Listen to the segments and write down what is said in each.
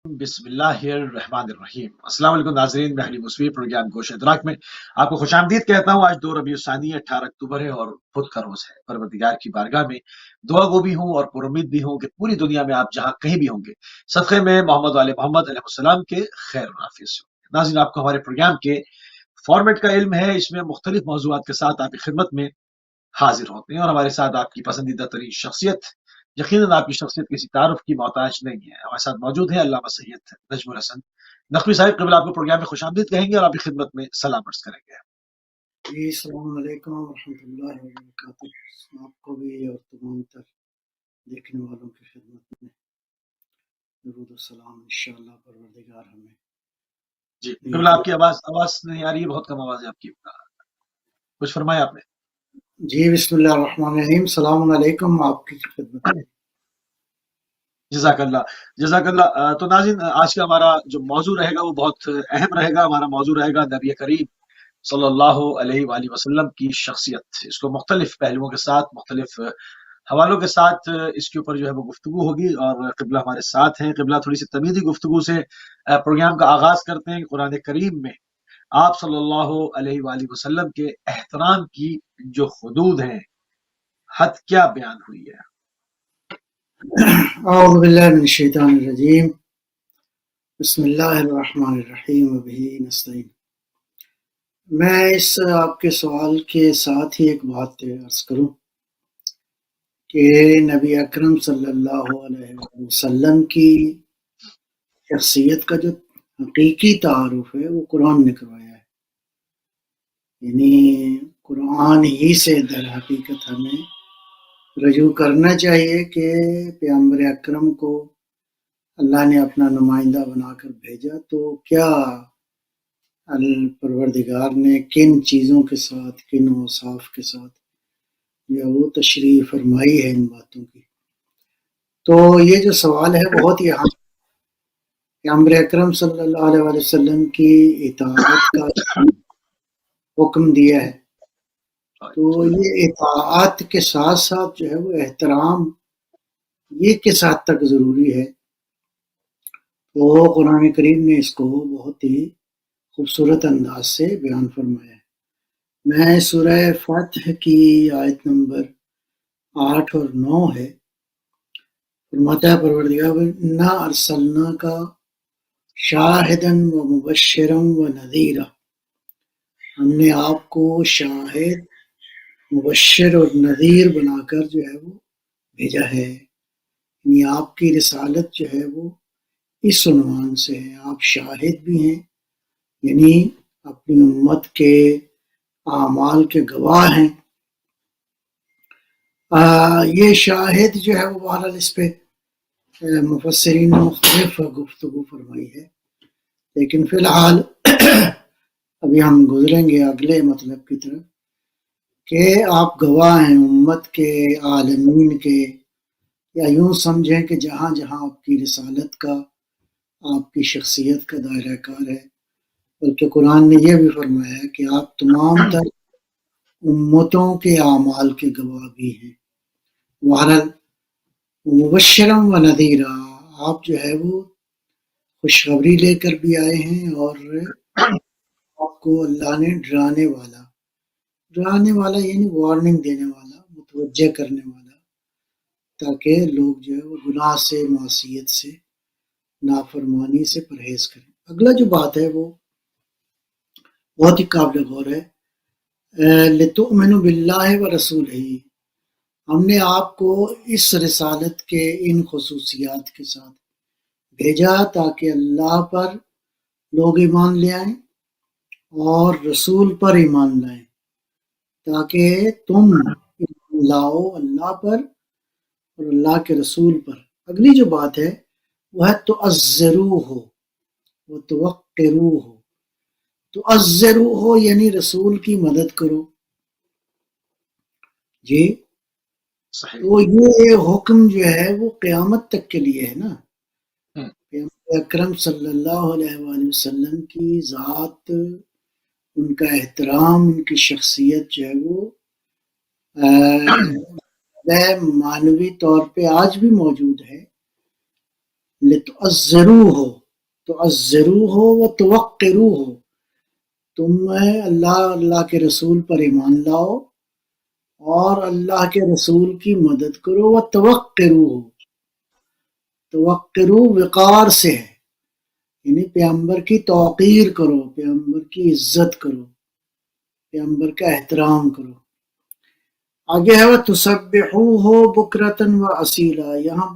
بسم اللہ الرحمن الرحیم۔ السلام علیکم ناظرین، میں حلیم مسوی پروگرام گوش ادراک میں آپ کو خوش آمدید کہتا ہوں۔ آج 2 ربیع الثانی 18 اکتوبر ہے اور بدھ کا روز ہے۔ پروردگار کی بارگاہ میں دعا گو بھی ہوں اور پر امید بھی ہوں کہ پوری دنیا میں آپ جہاں کہیں بھی ہوں گے صدقے میں محمد وآل محمد علیہ السلام کے خیر و عافیت سے ہوں گے۔ ناظرین، آپ کو ہمارے پروگرام کے فارمیٹ کا علم ہے، اس میں مختلف موضوعات کے ساتھ آپ کی خدمت میں حاضر ہوتے ہیں اور ہمارے ساتھ آپ کی پسندیدہ ترین شخصیت، یقیناً آپ کی شخصیت کسی تعارف کی محتاج نہیں ہے، ہمارے ساتھ موجود ہے علامہ سید نجم الحسن نقوی صاحب قبل۔ آپ کو پروگرام میں خوش آمدید کہیں گے اور آپ کی خدمت میں سلام عرض کریں گے۔ جی السلام علیکم ورحمۃ اللہ وبرکاتہ۔ آپ کو بھی اور تمام تر دیکھنے والوں کی خدمت میں درود و سلام انشاءاللہ پروردگار ہمیں جی قبل، آپ کی آواز نہیں آ رہی ہے، بہت کم آواز ہے آپ کی۔ کچھ فرمایا آپ نے؟ جی بسم اللہ الرحمن الرحیم، السلام علیکم، آپ کی خدمت میں۔ جزاک اللہ جزاک اللہ۔ تو ناظرین، آج کا ہمارا جو موضوع رہے گا وہ بہت اہم رہے گا۔ ہمارا موضوع رہے گا نبی کریم صلی اللہ علیہ وآلہ وسلم کی شخصیت۔ اس کو مختلف پہلوؤں کے ساتھ، مختلف حوالوں کے ساتھ اس کے اوپر جو ہے وہ گفتگو ہوگی، اور قبلہ ہمارے ساتھ ہیں۔ قبلہ تھوڑی سی تمیزی گفتگو سے پروگرام کا آغاز کرتے ہیں۔ قرآن کریم میں آپ صلی اللہ علیہ وآلہ وسلم کے احترام کی جو حدود ہیں، حد کیا بیان ہوئی ہے؟ اعوذ باللہ من الشیطان الرجیم، بسم اللہ الرحمن الرحیم وبہ نستعین۔ میں اس آپ کے سوال کے ساتھ ہی ایک بات عرض کروں کہ نبی اکرم صلی اللہ علیہ وسلم کی شخصیت کا جو حقیقی تعارف ہے وہ قرآن نے کروایا ہے۔ یعنی قرآن ہی سے در حقیقت ہمیں رجوع کرنا چاہیے کہ پیغمبر اکرم کو اللہ نے اپنا نمائندہ بنا کر بھیجا تو کیا پروردگار نے کن چیزوں کے ساتھ، کن اوصاف کے ساتھ جو وہ تشریح فرمائی ہے ان باتوں کی۔ تو یہ جو سوال ہے بہت ہی اہم، پیغمبر اکرم صلی اللہ علیہ وسلم کی اطاعت کا حکم دیا ہے، تو یہ اطاعت کے ساتھ ساتھ جو ہے وہ احترام یہ کس حد تک ضروری ہے، وہ قرآن کریم نے اس کو بہت ہی خوبصورت انداز سے بیان فرمایا ہے۔ میں سورہ فتح کی آیت نمبر 8 اور 9 ہے، فرماتا ہے پروردگار انا ارسلناک شاہدا و مبشرا و نذیرا، ہم نے آپ کو شاہد، مبشر اور نذیر بنا کر جو ہے وہ بھیجا ہے۔ یعنی آپ کی رسالت جو ہے وہ اس عنوان سے ہے، آپ شاہد بھی ہیں، یعنی اپنی امت کے اعمال کے گواہ ہیں۔ یہ شاہد جو ہے وہ بہرحال اس پہ مفسرین نے مختلف گفتگو فرمائی ہے، لیکن فی الحال ابھی ہم گزریں گے اگلے مطلب کی طرف کہ آپ گواہ ہیں امت کے، عالمین کے، یا یوں سمجھیں کہ جہاں جہاں آپ کی رسالت کا، آپ کی شخصیت کا دائرہ کار ہے، بلکہ قرآن نے یہ بھی فرمایا ہے کہ آپ تمام تر امتوں کے اعمال کے گواہ بھی ہیں۔ بہرحال مبشرا و نذیرا، آپ جو ہے وہ خوشخبری لے کر بھی آئے ہیں اور آپ کو اللہ نے ڈرانے والا یعنی وارننگ دینے والا، متوجہ کرنے والا، تاکہ لوگ جو ہے وہ گناہ سے، معصیت سے، نافرمانی سے پرہیز کریں۔ اگلا جو بات ہے وہ بہت ہی قابل غور ہے، لتؤمنوا باللہ ورسولہ، ہم نے آپ کو اس رسالت کے ان خصوصیات کے ساتھ بھیجا تاکہ اللہ پر لوگ ایمان لے آئیں اور رسول پر ایمان لائیں، تاکہ تم ایمان لاؤ اللہ پر اور اللہ کے رسول پر۔ اگلی جو بات ہے وہ ہے تعزروہ و توقروہ، تعزروہ یعنی رسول کی مدد کرو۔ جی صحیح۔ تو یہ حکم جو ہے وہ قیامت تک کے لیے ہے نا۔ پیغمبر اکرم صلی اللہ علیہ وآلہ وسلم کی ذات، ان کا احترام، ان کی شخصیت جو ہے وہ معنوی طور پہ آج بھی موجود ہے، تعزروه وتوقروه، تم اللہ کے رسول پر ایمان لاؤ اور اللہ کے رسول کی مدد کرو. وتوقروه، توقرو وقار سے ہے، یعنی پیغمبر کی توقیر کرو، پیغمبر کی عزت کرو، پیغمبر کا احترام کرو. آگے ہے وَتُسَبِّحُوهُ بُكْرَةً وَأَصِيلًا. یہاں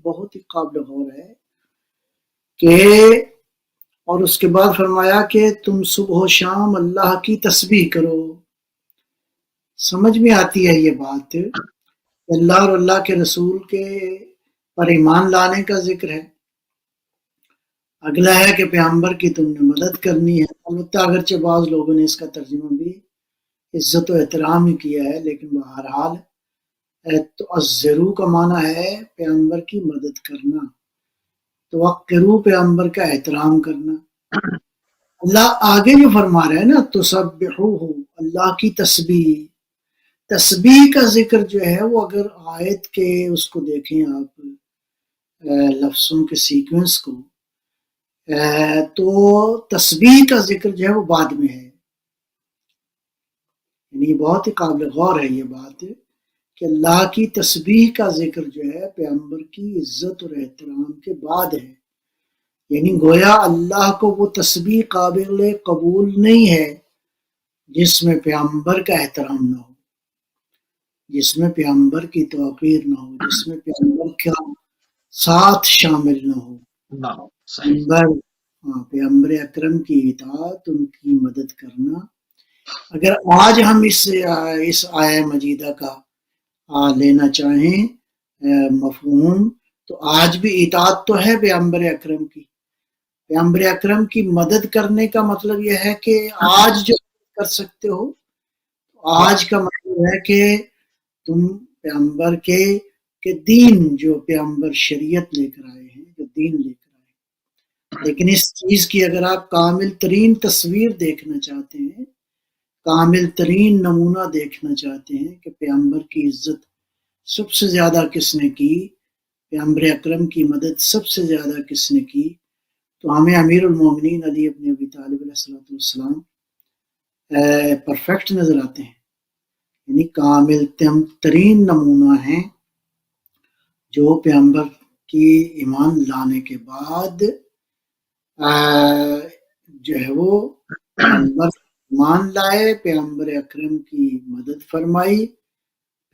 بہت ہی قابل غور ہے کہ، اور اس کے بعد فرمایا کہ تم صبح و شام اللہ کی تسبیح کرو. سمجھ میں آتی ہے یہ بات، اللہ اور اللہ کے رسول کے پر ایمان لانے کا ذکر ہے. اگلا ہے کہ پیغمبر کی تم نے مدد کرنی ہے. البتہ اگرچہ بعض لوگوں نے اس کا ترجمہ بھی عزت و احترام ہی کیا ہے، لیکن بہرحال تعزرو کا معنی ہے پیغمبر کی مدد کرنا، توقرو پیغمبر کا احترام کرنا. اللہ آگے جو فرما رہے ہیں نا تسبحوہ، اللہ کی تسبیح. تسبیح کا ذکر جو ہے وہ اگر آیت کے اس کو دیکھیں آپ، لفظوں کے سیکوینس کو، تو تسبیح کا ذکر جو ہے وہ بعد میں ہے. یعنی بہت ہی قابل غور ہے یہ بات کہ اللہ کی تسبیح کا ذکر جو ہے پیغمبر کی عزت اور احترام کے بعد ہے. یعنی گویا اللہ کو وہ تسبیح قابل قبول نہیں ہے جس میں پیغمبر کا احترام نہ ہو، جس میں پیغمبر کی توقیر نہ ہو، جس میں پیغمبر کا ساتھ شامل نہ ہو. پیغمبر اکرم کی اطاعت، ان کی مدد کرنا. اگر آج ہم اس آیہ مجیدہ کا لینا چاہیں مفہوم، تو آج بھی اطاعت تو ہے پیغمبر اکرم کی. پیغمبر اکرم کی مدد کرنے کا مطلب یہ ہے کہ آج جو کر سکتے ہو، آج کا مطلب ہے کہ تم پیغمبر کے دین، جو پیغمبر شریعت لے کر آئے ہیں، جو دین لے کر آئے. لیکن اس چیز کی اگر آپ کامل ترین تصویر دیکھنا چاہتے ہیں، کامل ترین نمونہ دیکھنا چاہتے ہیں کہ پیغمبر کی عزت سب سے زیادہ کس نے کی، پیغمبر اکرم کی مدد سب سے زیادہ کس نے کی، تو ہمیں امیر المومنین علی ابن ابی طالب علیہ السلام پرفیکٹ نظر آتے ہیں. یعنی کامل ترین نمونہ ہیں جو پیغمبر کی ایمان لانے کے بعد جو ہے وہ پیغمبر ایمان لائے، پیغمبر اکرم کی مدد فرمائی،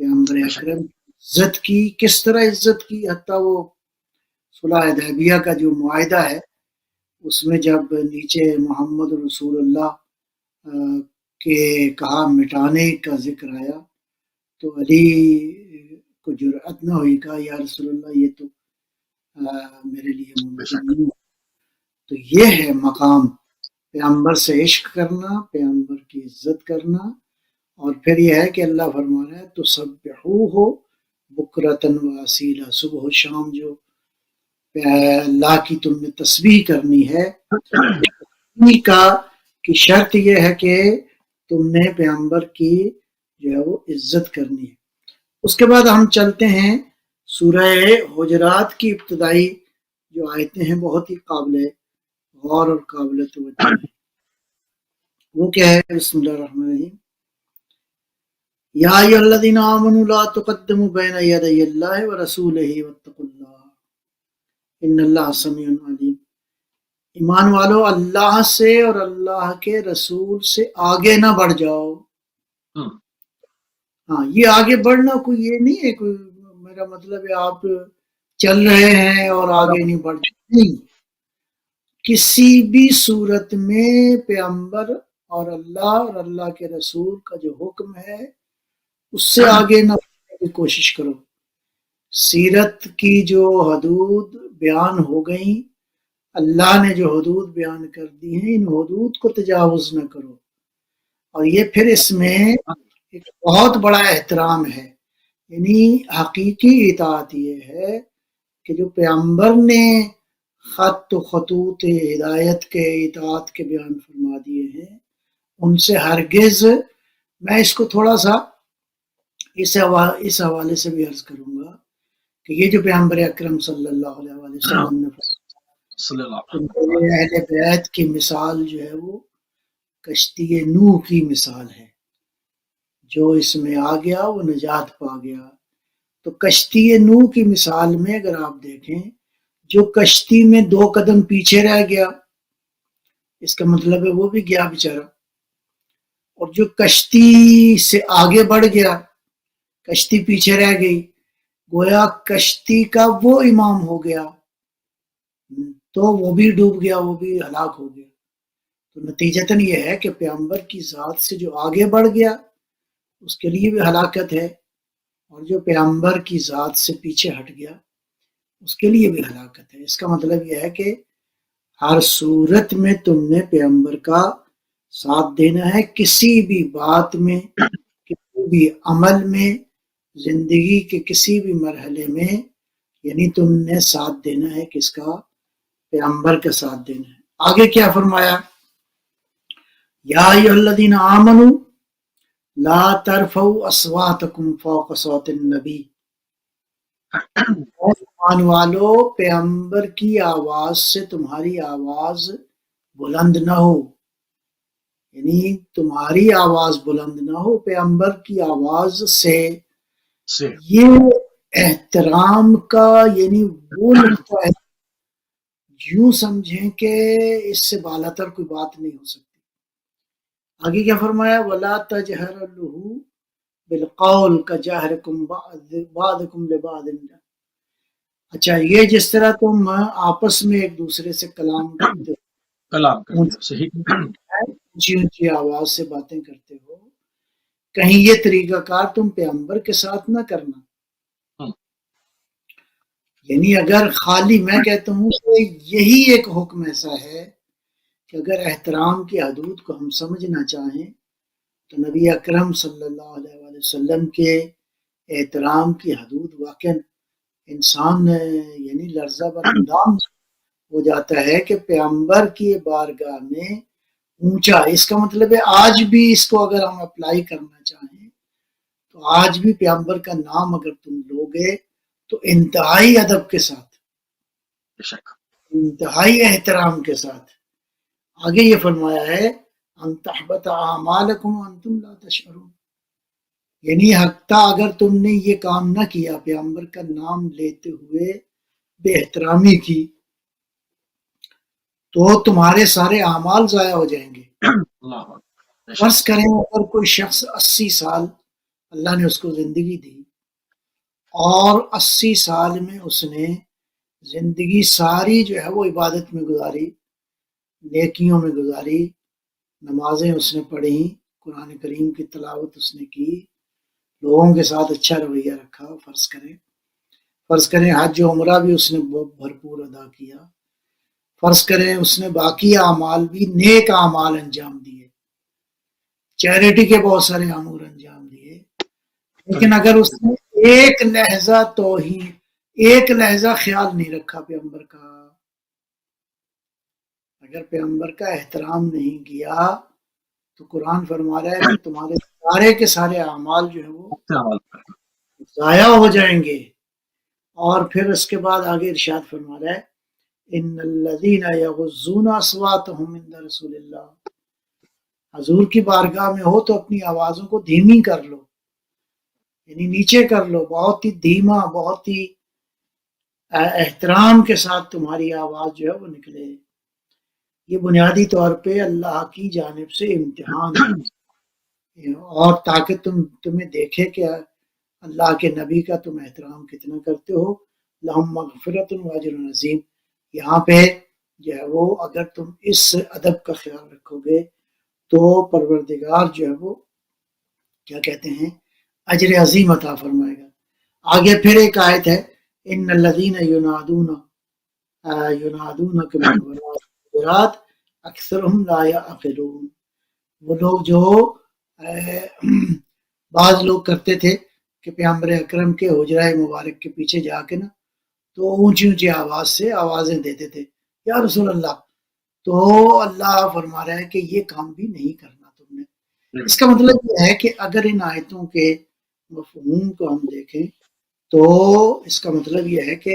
پیغمبر اکرم کی عزت کی. کس طرح عزت کی؟ حتیٰ وہ صلح حدیبیہ کا جو معاہدہ ہے، اس میں جب نیچے محمد رسول اللہ کے کہا مٹانے کا ذکر آیا تو علی کو جرأت نہ ہوئی، کہا یا رسول اللہ یہ تو میرے لیے ممکن نہیں. تو یہ ہے مقام، پیغمبر سے عشق کرنا، پیغمبر کی عزت کرنا. اور پھر یہ ہے کہ اللہ فرما رہا ہے تسبحوہ بکرۃ واصیلا، صبح و شام جو اللہ کی تم نے تسبیح کرنی ہے. تسبیح کی شرط یہ ہے کہ تم نے پیغمبر کی جو ہے وہ عزت کرنی ہے. اس کے بعد ہم چلتے ہیں سورہ حجرات کی ابتدائی جو آیتیں ہیں، بہت ہی قابل غور اور قابل توجہ ہے. وہ کیا ہے؟ بسم اللہ الرحمن الرحیم. یا ایھا الذین آمنوا لا تقدموا بین یدی اللہ ورسولہ واتقوا اللہ ان اللہ سمیع علیم. ایمان والو اللہ سے اور اللہ کے رسول سے آگے نہ بڑھ جاؤ. ہاں، یہ آگے بڑھنا کوئی یہ نہیں ہے، کوئی میرا مطلب ہے آپ چل رہے ہیں اور آگے نہیں بڑھ نہیں. کسی بھی صورت میں پیغمبر اور اللہ کے رسول کا جو حکم ہے اس سے آگے نہ بڑھنے کی کوشش کرو. سیرت کی جو حدود بیان ہو گئیں، اللہ نے جو حدود بیان کر دی ہیں، ان حدود کو تجاوز نہ کرو. اور یہ پھر اس میں ایک بہت بڑا احترام ہے. یعنی حقیقی اطاعت یہ ہے کہ جو پیغمبر نے خط و خطوط ہدایت کے اطاعت کے بیان فرما دیے ہیں، ان سے ہرگز، میں اس کو تھوڑا سا اس حوالے سے بھی عرض کروں گا کہ یہ جو پیغمبر اکرم صلی اللہ علیہ وآلہ وسلم نے صلی اللہ کہ علیہ میرے اہل بیت کی مثال جو ہے وہ کشتی نوح کی مثال ہے، جو اس میں آ گیا وہ نجات پا گیا۔ تو کشتی نوح کی مثال میں اگر آپ دیکھیں، جو کشتی میں 2 قدم پیچھے رہ گیا، اس کا مطلب ہے وہ بھی گیا بیچارہ، اور جو کشتی سے آگے بڑھ گیا، کشتی پیچھے رہ گئی، گویا کشتی کا وہ امام ہو گیا تو وہ بھی ڈوب گیا، وہ بھی ہلاک ہو گیا۔ تو نتیجتاً یہ ہے کہ پیغمبر کی ذات سے جو آگے بڑھ گیا اس کے لیے بھی ہلاکت ہے، اور جو پیغمبر کی ذات سے پیچھے ہٹ گیا اس کے لیے بھی ہلاکت ہے۔ اس کا مطلب یہ ہے کہ ہر صورت میں تم نے پیغمبر کا ساتھ دینا ہے، کسی بھی بات میں، کسی بھی عمل میں، زندگی کے کسی بھی مرحلے میں، یعنی تم نے ساتھ دینا ہے کس کا؟ پیغمبر کا ساتھ دینا ہے۔ آگے کیا فرمایا؟ یا ایھا الذین آمنوا لا ترفعوا اصواتکم فوق صوت النبی، اے ایمان والو پیغمبر کی آواز سے تمہاری آواز بلند نہ ہو، یعنی تمہاری آواز بلند نہ ہو پیغمبر کی آواز سے۔ یہ احترام کا یعنی وہ نقطہ ہے، یوں سمجھیں کہ اس سے بالاتر کوئی بات نہیں ہو سکتی۔ آگے کیا فرمایا؟ وَلَا تَجْهَرْ لَهُ بِالْقَوْلِ كَجَهْرِكُمْ بَعْضُكُمْ لِبَعْضٍ۔ اچھا، یہ جس طرح تم آپس میں ایک دوسرے سے کلام کرتے ہو، کلام کرتے صحیح، اونچی اونچی آواز سے باتیں کرتے ہو، کہیں یہ طریقہ کار تم پیغمبر کے ساتھ نہ کرنا۔ یعنی اگر خالی میں کہتا ہوں کہ یہی ایک حکم ایسا ہے کہ اگر احترام کی حدود کو ہم سمجھنا چاہیں تو نبی اکرم صلی اللہ علیہ وآلہ وسلم کے احترام کی حدود واقع انسان یعنی لرزہ بر اندام ہو جاتا ہے کہ پیغمبر کی بارگاہ میں اونچا، اس کا مطلب ہے آج بھی اس کو اگر ہم اپلائی کرنا چاہیں تو آج بھی پیغمبر کا نام اگر تم لوگے تو انتہائی ادب کے ساتھ، انتہائی احترام کے ساتھ۔ آگے یہ فرمایا ہے ان تحبط اعمالکم وانتم لا تشعرون، یعنی حتیٰ اگر تم نے یہ کام نہ کیا، پیغمبر کا نام لیتے ہوئے بے احترامی کی، تو تمہارے سارے اعمال ضائع ہو جائیں گے۔ فرض کریں اگر کوئی شخص 80 سال اللہ نے اس کو زندگی دی اور 80 سال میں اس نے زندگی ساری جو ہے وہ عبادت میں گزاری، نیکیوں میں گزاری، نمازیں اس نے پڑھی، قرآن کریم کی تلاوت اس نے کی، لوگوں کے ساتھ اچھا رویہ رکھا، فرض کریں حج و عمرہ بھی اس نے بھرپور ادا کیا، فرض کریں اس نے باقی اعمال بھی نیک اعمال انجام دیے، چیریٹی کے بہت سارے امور انجام دیے، لیکن اگر اس نے ایک لہجہ توہین، ایک لہجہ خیال نہیں رکھا پیغمبر کا، اگر پیغمبر کا احترام نہیں کیا تو قرآن فرما رہا ہے کہ تمہارے سارے کے سارے اعمال جو ہے وہ ضائع ہو جائیں گے۔ اور پھر اس کے بعد آگے ارشاد فرما رہا ہے ان الذین یغضون اصواتهم عند رسول اللہ، حضور کی بارگاہ میں ہو تو اپنی آوازوں کو دھیمی کر لو، یعنی نیچے کر لو، بہت ہی دھیما، بہت ہی احترام کے ساتھ تمہاری آواز جو ہے وہ نکلے۔ یہ بنیادی طور پہ اللہ کی جانب سے امتحان ہے، اور تاکہ تمہیں دیکھے کہ اللہ کے نبی کا تم احترام کتنا کرتے ہو۔ لہم مغفرۃ واجر عظیم، یہاں پہ جو ہے وہ اگر تم اس ادب کا خیال رکھو گے تو پروردگار جو ہے وہ کیا کہتے ہیں اجر عظیم عطا فرمائے گا۔ آگے پھر ایک آیت ہے ان الذین ینادونک من وراء الحجرات اکثرهم لا یعقلون، وہ لوگ جو بعض لوگ کرتے تھے کہ پیغمبر اکرم کے حجرہ مبارک کے پیچھے جا کے نا تو اونچی اونچی آواز سے آوازیں دیتے تھے یا رسول اللہ، تو اللہ فرما رہا ہے کہ یہ کام بھی نہیں کرنا تم نے۔ اس کا مطلب یہ ہے کہ اگر ان آیتوں کے مفہوم کو ہم دیکھیں تو اس کا مطلب یہ ہے کہ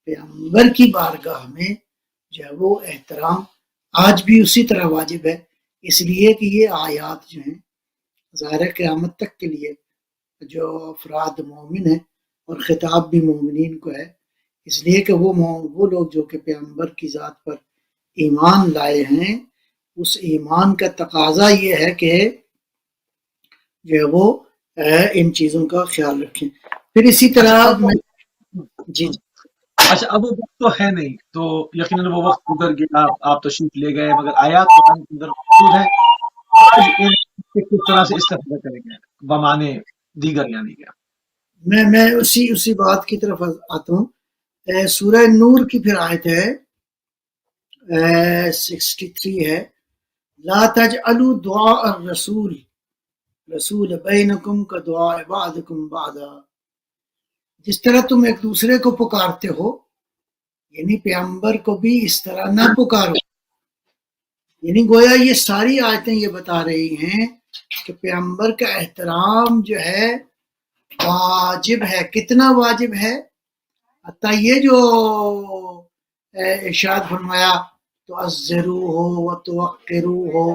پیغمبر کی بارگاہ میں جو ہے وہ احترام آج بھی اسی طرح واجب ہے، اس لیے کہ یہ آیات جو ہیں ظاہر قیامت تک کے لیے جو افراد مومن ہیں، اور خطاب بھی مومنین کو ہے، اس لیے کہ وہ لوگ جو کہ پیغمبر کی ذات پر ایمان لائے ہیں، اس ایمان کا تقاضا یہ ہے کہ جو ہے وہ ان چیزوں کا خیال رکھیں۔ پھر اسی طرح جی اچھا اب وہ وقت تو ہے نہیں، تو یقیناً وہ وقت گزر گیا، آپ تشریف لے گئے، مگر آیات قرآن کے اندر موجود ہے، آج ان سے کس طرح سے استفادہ کریں گے بمانے دیگر یعنی کہ میں اسی بات کی طرف آتا ہوں۔ سورہ نور کی پھر آیت ہے 63 ہے، لا تجعلوا دعاء رسول بینکم کا دعاء بعضکم بعضا، جس طرح تم ایک دوسرے کو پکارتے ہو، یعنی پیغمبر کو بھی اس طرح نہ پکارو۔ یعنی گویا یہ ساری آیتیں یہ بتا رہی ہیں کہ پیغمبر کا احترام جو ہے واجب ہے۔ کتنا واجب ہے؟ حتیٰ یہ جو ارشاد فرمایا تو عزروہ و توقروہ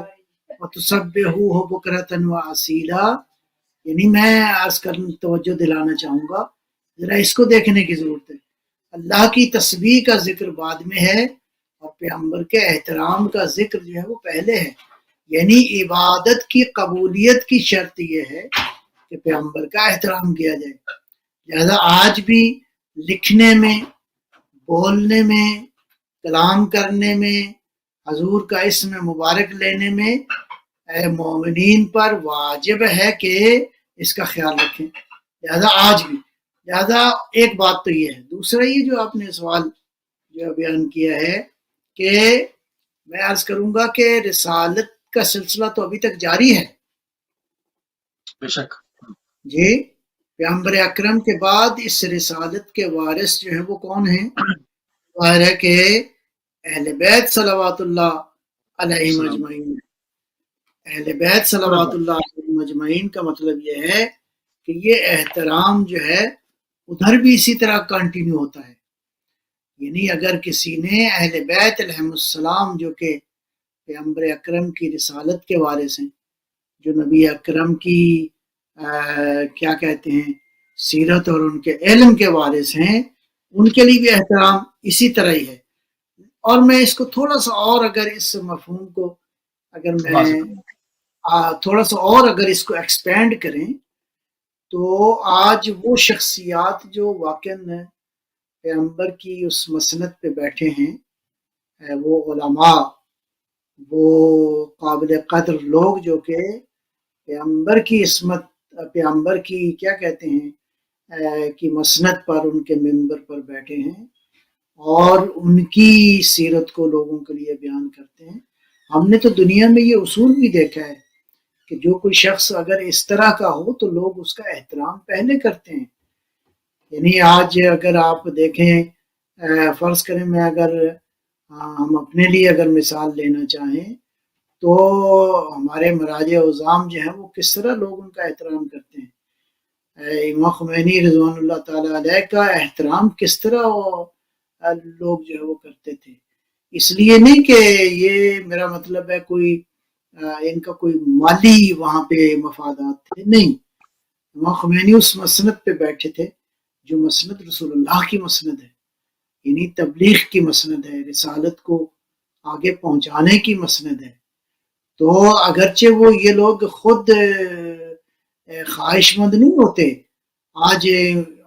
و تسبحوہ بکرۃ و اصیلا، یعنی میں عرض توجہ دلانا چاہوں گا، ذرا اس کو دیکھنے کی ضرورت ہے۔ اللہ کی تسبیح کا ذکر بعد میں ہے اور پیغمبر کے احترام کا ذکر جو ہے وہ پہلے ہے، یعنی عبادت کی قبولیت کی شرط یہ ہے کہ پیغمبر کا احترام کیا جائے۔ لہذا آج بھی لکھنے میں، بولنے میں، کلام کرنے میں، حضور کا اسم مبارک لینے میں مومنین پر واجب ہے کہ اس کا خیال رکھیں، لہذا آج بھی۔ لہذا ایک بات تو یہ ہے۔ دوسرا یہ جو آپ نے سوال جو بیان کیا ہے کہ میں عرض کروں گا کہ رسالت کا سلسلہ تو ابھی تک جاری ہے، بے شک جی، پیغمبر اکرم کے بعد اس رسالت کے وارث جو ہیں وہ کون ہیں؟ ظاہر ہے کہ اہل بیت صلوات اللہ علیہم اجمعین۔ اہل بیت صلوات اللہ علیہم اجمعین کا مطلب یہ ہے کہ یہ احترام جو ہے ادھر بھی اسی طرح کنٹینیو ہوتا ہے، یعنی اگر کسی نے اہل بیت علیہم السلام جو کہ پیغمبر اکرم کی رسالت کے وارث ہیں، جو نبی اکرم کی کیا کہتے ہیں سیرت اور ان کے علم کے وارث ہیں، ان کے لیے بھی احترام اسی طرح ہی ہے۔ اور میں اس کو تھوڑا سا اور اگر اس مفہوم کو اگر میں تھوڑا سا اور اگر اس کو ایکسپینڈ کریں تو آج وہ شخصیات جو واقعاً پیغمبر کی اس مسند پہ بیٹھے ہیں، وہ علماء، وہ قابل قدر لوگ جو کہ پیغمبر کی عصمت، پیغمبر کی کیا کہتے ہیں کی مسند پر، ان کے ممبر پر بیٹھے ہیں اور ان کی سیرت کو لوگوں کے لیے بیان کرتے ہیں۔ ہم نے تو دنیا میں یہ اصول بھی دیکھا ہے کہ جو کوئی شخص اگر اس طرح کا ہو تو لوگ اس کا احترام پہلے کرتے ہیں۔ یعنی آج اگر آپ دیکھیں، فرض کریں میں اگر ہم اپنے لیے اگر مثال لینا چاہیں تو ہمارے مراجع عظام جو ہیں وہ کس طرح لوگ ان کا احترام کرتے ہیں۔ امام خمینی رضوان اللہ تعالیٰ علیہ کا احترام کس طرح لوگ جو ہے وہ کرتے تھے۔ اس لیے نہیں کہ یہ میرا مطلب ہے کوئی ان کا کوئی مالی وہاں پہ مفادات تھے، نہیں، امام خمینی اس مسند پہ بیٹھے تھے جو مسند رسول اللہ کی مسند ہے، یعنی تبلیغ کی مسند ہے، رسالت کو آگے پہنچانے کی مسند ہے۔ تو اگرچہ وہ یہ لوگ خود خواہش مند نہیں ہوتے، آج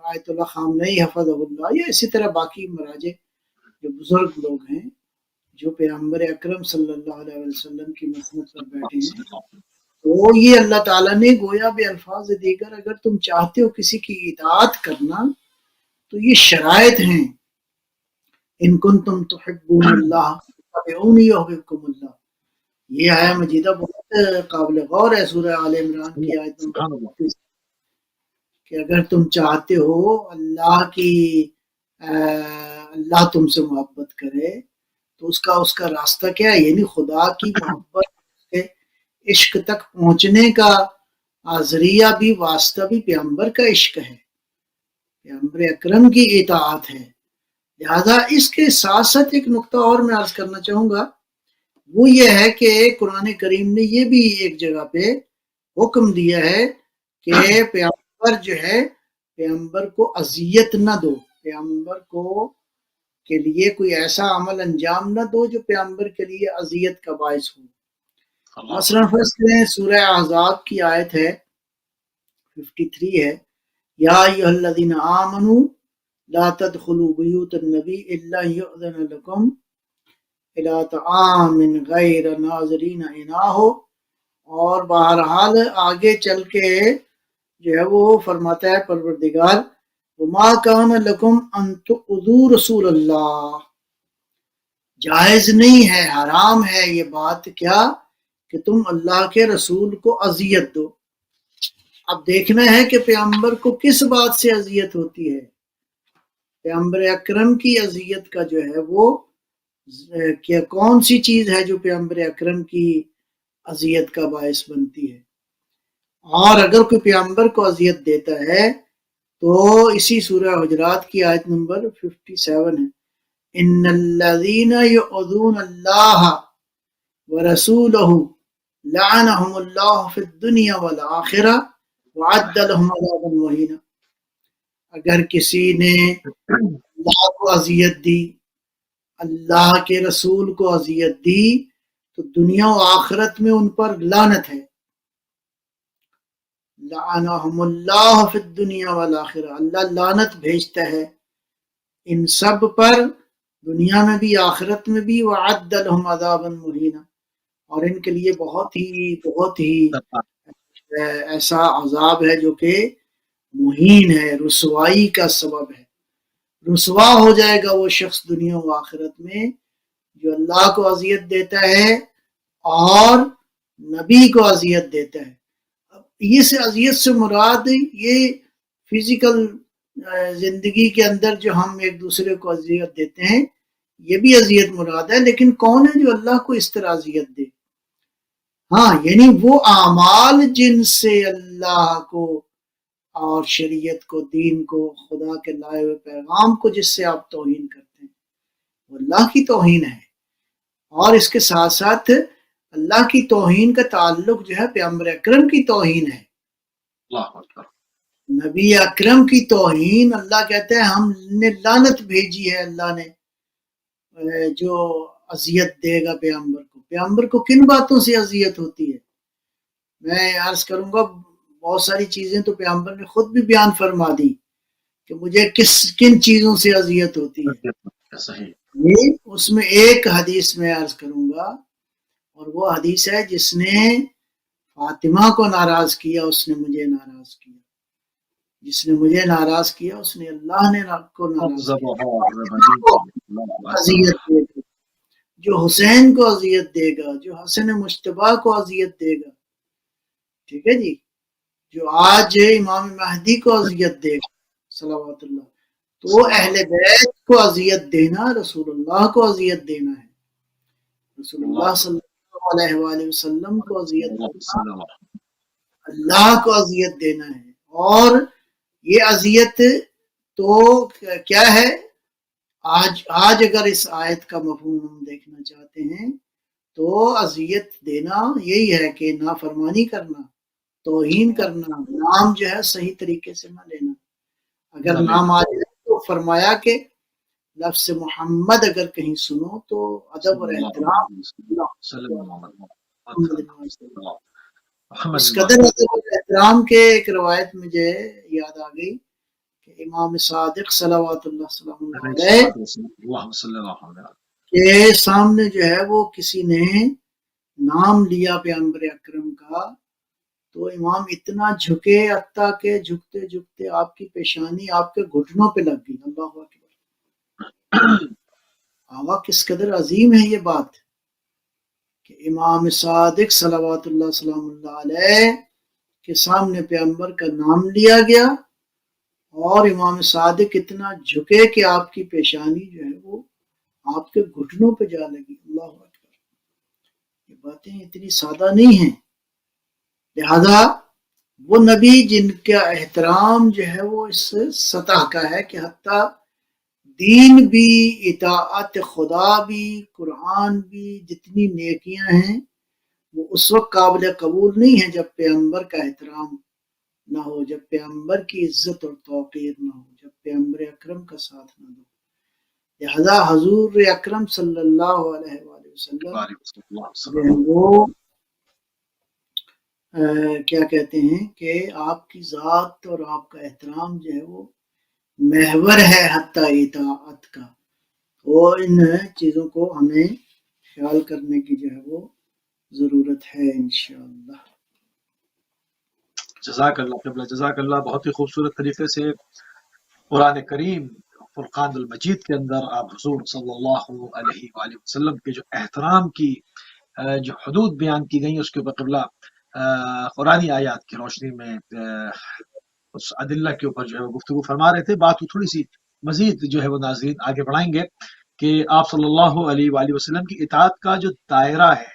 آیت اللہ خامنئی حفظہ اللہ یا اسی طرح باقی مراجع جو بزرگ لوگ ہیں جو پیغمبر اکرم صلی اللہ علیہ وسلم کی مسند پر بیٹھے ہیں، تو یہ اللہ تعالیٰ نے گویا بے الفاظ دیگر اگر تم چاہتے ہو کسی کی اطاعت کرنا تو یہ شرائط ہیں، ان کنتم تحبون اللہ فاتبعونی یحببکم اللہ۔ یہ آیہ مجیدہ بہت قابل غور ہے، سورہ آل عمران کی آیت نمبر 32 کہ اگر تم چاہتے ہو اللہ تم سے محبت کرے تو اس کا راستہ کیا ہے؟ یعنی خدا کی محبت کے عشق تک پہنچنے کا ذریعہ بھی، واسطہ بھی پیغمبر کا عشق ہے۔ پیغمبر اکرم کی اطاعت ہے. لہذا اس کے ساتھ ساتھ ایک نقطہ اور میں عرض کرنا چاہوں گا، وہ یہ ہے کہ قرآن کریم نے یہ بھی ایک جگہ پہ حکم دیا ہے کہ پیغمبر جو ہے پیغمبر کو اذیت نہ دو، پیغمبر کو کے لیے کوئی ایسا عمل انجام نہ دو جو پیغمبر کے لیے اذیت کا باعث ہو. مثلا فرض کریں سورہ احزاب کی آیت ہے 53 ہے، یا ایھا الذین آمنوا لا تدخلوا بیوت النبی الا یؤذن لکم الی طعام غیر ناظرین اناہ. اور بہرحال آگے چل کے جو ہے وہ فرماتا ہے پروردگار وما کان لکم ان تؤذوا رسول اللہ، جائز نہیں ہے، حرام ہے یہ بات کیا کہ تم اللہ کے رسول کو اذیت دو. اب دیکھنا ہے کہ پیغمبر کو کس بات سے اذیت ہوتی ہے. پیغمبر اکرم کی اذیت کا جو ہے وہ کیا کون سی چیز ہے جو پیغمبر اکرم کی اذیت کا باعث بنتی ہے. اور اگر کوئی پیغمبر کو اذیت دیتا ہے تو اسی سورہ حجرات کی آیت نمبر 57 ہے، ان الذین یؤذون اللہ ورسولہ لعنہم اللہ فی الدنیا والآخرہ وعد لہم عذابا مہینا. اگر کسی نے اللہ کو اذیت دی، اللہ کے رسول کو اذیت دی، تو دنیا و آخرت میں ان پر لعنت ہے. لعنہم اللہ فی الدنیا والآخرہ، اللہ لعنت بھیجتا ہے ان سب پر، دنیا میں بھی آخرت میں بھی. وعد لہم عذابا مہینا، اور ان کے لیے بہت ہی ایسا عذاب ہے جو کہ مہین ہے، رسوائی کا سبب ہے. رسوا ہو جائے گا وہ شخص دنیا و آخرت میں جو اللہ کو اذیت دیتا ہے اور نبی کو اذیت دیتا ہے. یہ سے اذیت سے مراد یہ فزیکل زندگی کے اندر جو ہم ایک دوسرے کو اذیت دیتے ہیں یہ بھی اذیت مراد ہے، لیکن کون ہے جو اللہ کو اس طرح اذیت دے؟ ہاں، یعنی وہ اعمال جن سے اللہ کو اور شریعت کو، دین کو، خدا کے لائے ہوئے پیغام کو جس سے آپ توہین کرتے ہیں وہ اللہ کی توہین ہے. اور اس کے ساتھ ساتھ اللہ کی توہین کا تعلق جو ہے پیغمبر اکرم کی توہین ہے. نبی اکرم کی توہین، اللہ کہتے ہیں ہم نے لعنت بھیجی ہے اللہ نے جو اذیت دے گا پیغمبر کو. پیغمبر کو کن باتوں سے اذیت ہوتی ہے؟ میں عرض کروں گا بہت ساری چیزیں تو پیغمبر نے خود بھی بیان فرما دی کہ مجھے کن چیزوں سے اذیت ہوتی ہے. اس میں ایک حدیث میں عرض کروں گا، اور وہ حدیث ہے جس نے فاطمہ کو ناراض کیا اس نے مجھے ناراض کیا، جس نے مجھے ناراض کیا اس نے اللہ نے کو ناراض کیا. اذیت دے گا جو حسین کو اذیت دے گا، جو حسن مجتبیٰ کو اذیت دے گا، ٹھیک ہے جی، جو آج امام مہدی کو اذیت دے گا صلوات اللہ، تو اہل بیت کو اذیت دینا رسول اللہ کو اذیت دینا ہے. رسول اللہ صلی اللہ علیہ وآلہ وسلم کو اذیت دینا، اللہ کو اذیت دینا ہے. اور یہ اذیت تو کیا ہے؟ آج اگر اس آیت کا مفہوم ہم دیکھنا چاہتے ہیں تو اذیت دینا یہی ہے کہ نافرمانی کرنا، توہین کرنا، نام جو ہے صحیح طریقے سے نہ لینا. اگر نام آ جائے تو فرمایا کہ لفظ محمد اگر کہیں سنو تو ادب اور احترام، اس قدر ادب اور احترام کے ایک روایت مجھے یاد آ گئی کہ امام صادق صلوات اللہ علیہ کے سامنے جو ہے وہ کسی نے نام لیا پیغمبر اکرم کا، تو امام اتنا جھکے حتیٰ کہ جھکتے جھکتے آپ کی پیشانی آپ کے گھٹنوں پہ لگ گئی. اللہ اکبر، آوا کس قدر عظیم ہے یہ بات کہ امام صادق صلوات اللہ سلام اللہ علیہ کے سامنے پیغمبر کا نام لیا گیا اور امام صادق اتنا جھکے کہ آپ کی پیشانی جو ہے وہ آپ کے گھٹنوں پہ جا لگی. اللہ اکبر، یہ باتیں اتنی سادہ نہیں ہیں. لہذا وہ نبی جن کا احترام جو ہے وہ اس سطح کا ہے کہ حتیٰ دین بھی، اطاعت خدا بھی، قرآن بھی، جتنی نیکیاں ہیں وہ اس وقت قابل قبول نہیں ہیں جب پیغمبر کا احترام نہ ہو، جب پیغمبر کی عزت اور توقیر نہ ہو، جب پیغمبر اکرم کا ساتھ نہ دو. لہذا حضور اکرم صلی اللہ علیہ وآلہ وسلم جو ہے وہ کیا کہتے ہیں کہ آپ کی ذات اور آپ کا احترام جو ہے وہ محور ہے حتیٰ اطاعت کا. اور ان چیزوں کو ہمیں خیال کرنے کی جو ہے وہ ضرورت ہے انشاءاللہ. جزاک اللہ قبلہ، جزاک اللہ. بہت ہی خوبصورت طریقے سے قرآن کریم فرقان المجید کے اندر آپ حضور صلی اللہ علیہ وآلہ وسلم کے جو احترام کی جو حدود بیان کی گئی اس کے اوپر قبلہ قرآنی آیات کی روشنی میں اس عدلہ کے اوپر جو ہے وہ گفتگو فرما رہے تھے. بات تھوڑی سی مزید جو ہے وہ ناظرین آگے بڑھائیں گے کہ آپ صلی اللہ علیہ وآلہ وسلم کی اطاعت کا جو دائرہ ہے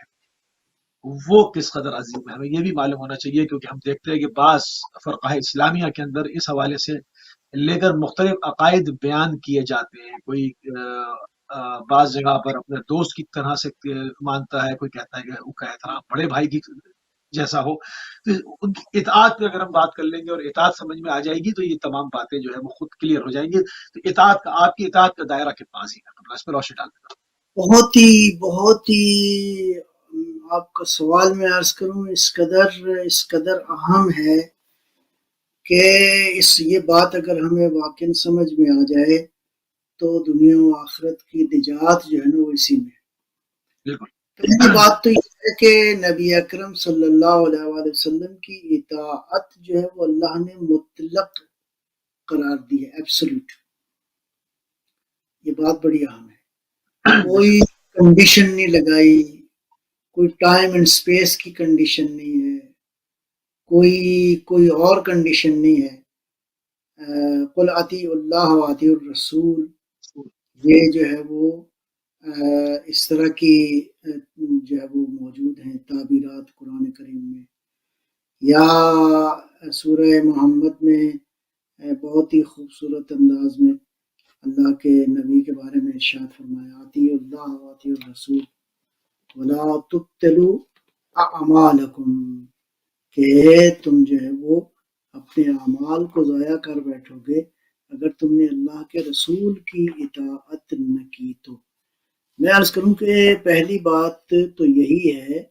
وہ کس قدر عظیم ہے. ہمیں یہ بھی معلوم ہونا چاہیے کیونکہ ہم دیکھتے ہیں کہ بعض فرقہ اسلامیہ کے اندر اس حوالے سے لے کر مختلف عقائد بیان کیے جاتے ہیں. کوئی بعض جگہ پر اپنے دوست کی طرح سے مانتا ہے، کوئی کہتا ہے کہ ان کا احترام بڑے بھائی کی جیسا ہو. تو ان کی اطاعت پہ اگر ہم بات کر لیں گے اور اطاعت سمجھ میں آ جائے گی تو یہ تمام باتیں جو ہے وہ خود کلیئر ہو جائیں گی. تو اطاعت کا، آپ کی اطاعت کا دائرہ کتنا عظیم ہے، اس پہ روشنی ڈال دیتا ہوں. بہت ہی آپ کا سوال میں عرض کروں اس قدر اہم ہے کہ یہ بات اگر ہمیں واقعی سمجھ میں آ جائے تو دنیا و آخرت کی نجات جو ہے نا وہ اسی میں. بالکل. پہلی بات تو یہ ہے کہ نبی اکرم صلی اللہ علیہ وآلہ وسلم کی اطاعت جو ہے وہ اللہ نے مطلق قرار دی ہے، ایبسولوٹ. یہ بات بڑی اہم ہے. کوئی کنڈیشن نہیں لگائی، کوئی ٹائم اینڈ اسپیس کی کنڈیشن نہیں ہے، کوئی اور کنڈیشن نہیں ہے. قل اطیعوا اللہ و اطیعوا الرسول، یہ جو ہے وہ اس طرح کی جو ہے وہ موجود ہیں تعبیرات قرآن کریم میں. یا سورہ محمد میں بہت ہی خوبصورت انداز میں اللہ کے نبی کے بارے میں ارشاد فرمایا اطیعوا اللہ و اطیعوا الرسول ولا تبطلوا اعمالکم، کہ تم جو ہے وہ اپنے اعمال کو ضائع کر بیٹھو گے اگر تم نے اللہ کے رسول کی اطاعت نہ کی. تو میں عرض کروں کہ پہلی بات تو یہی ہے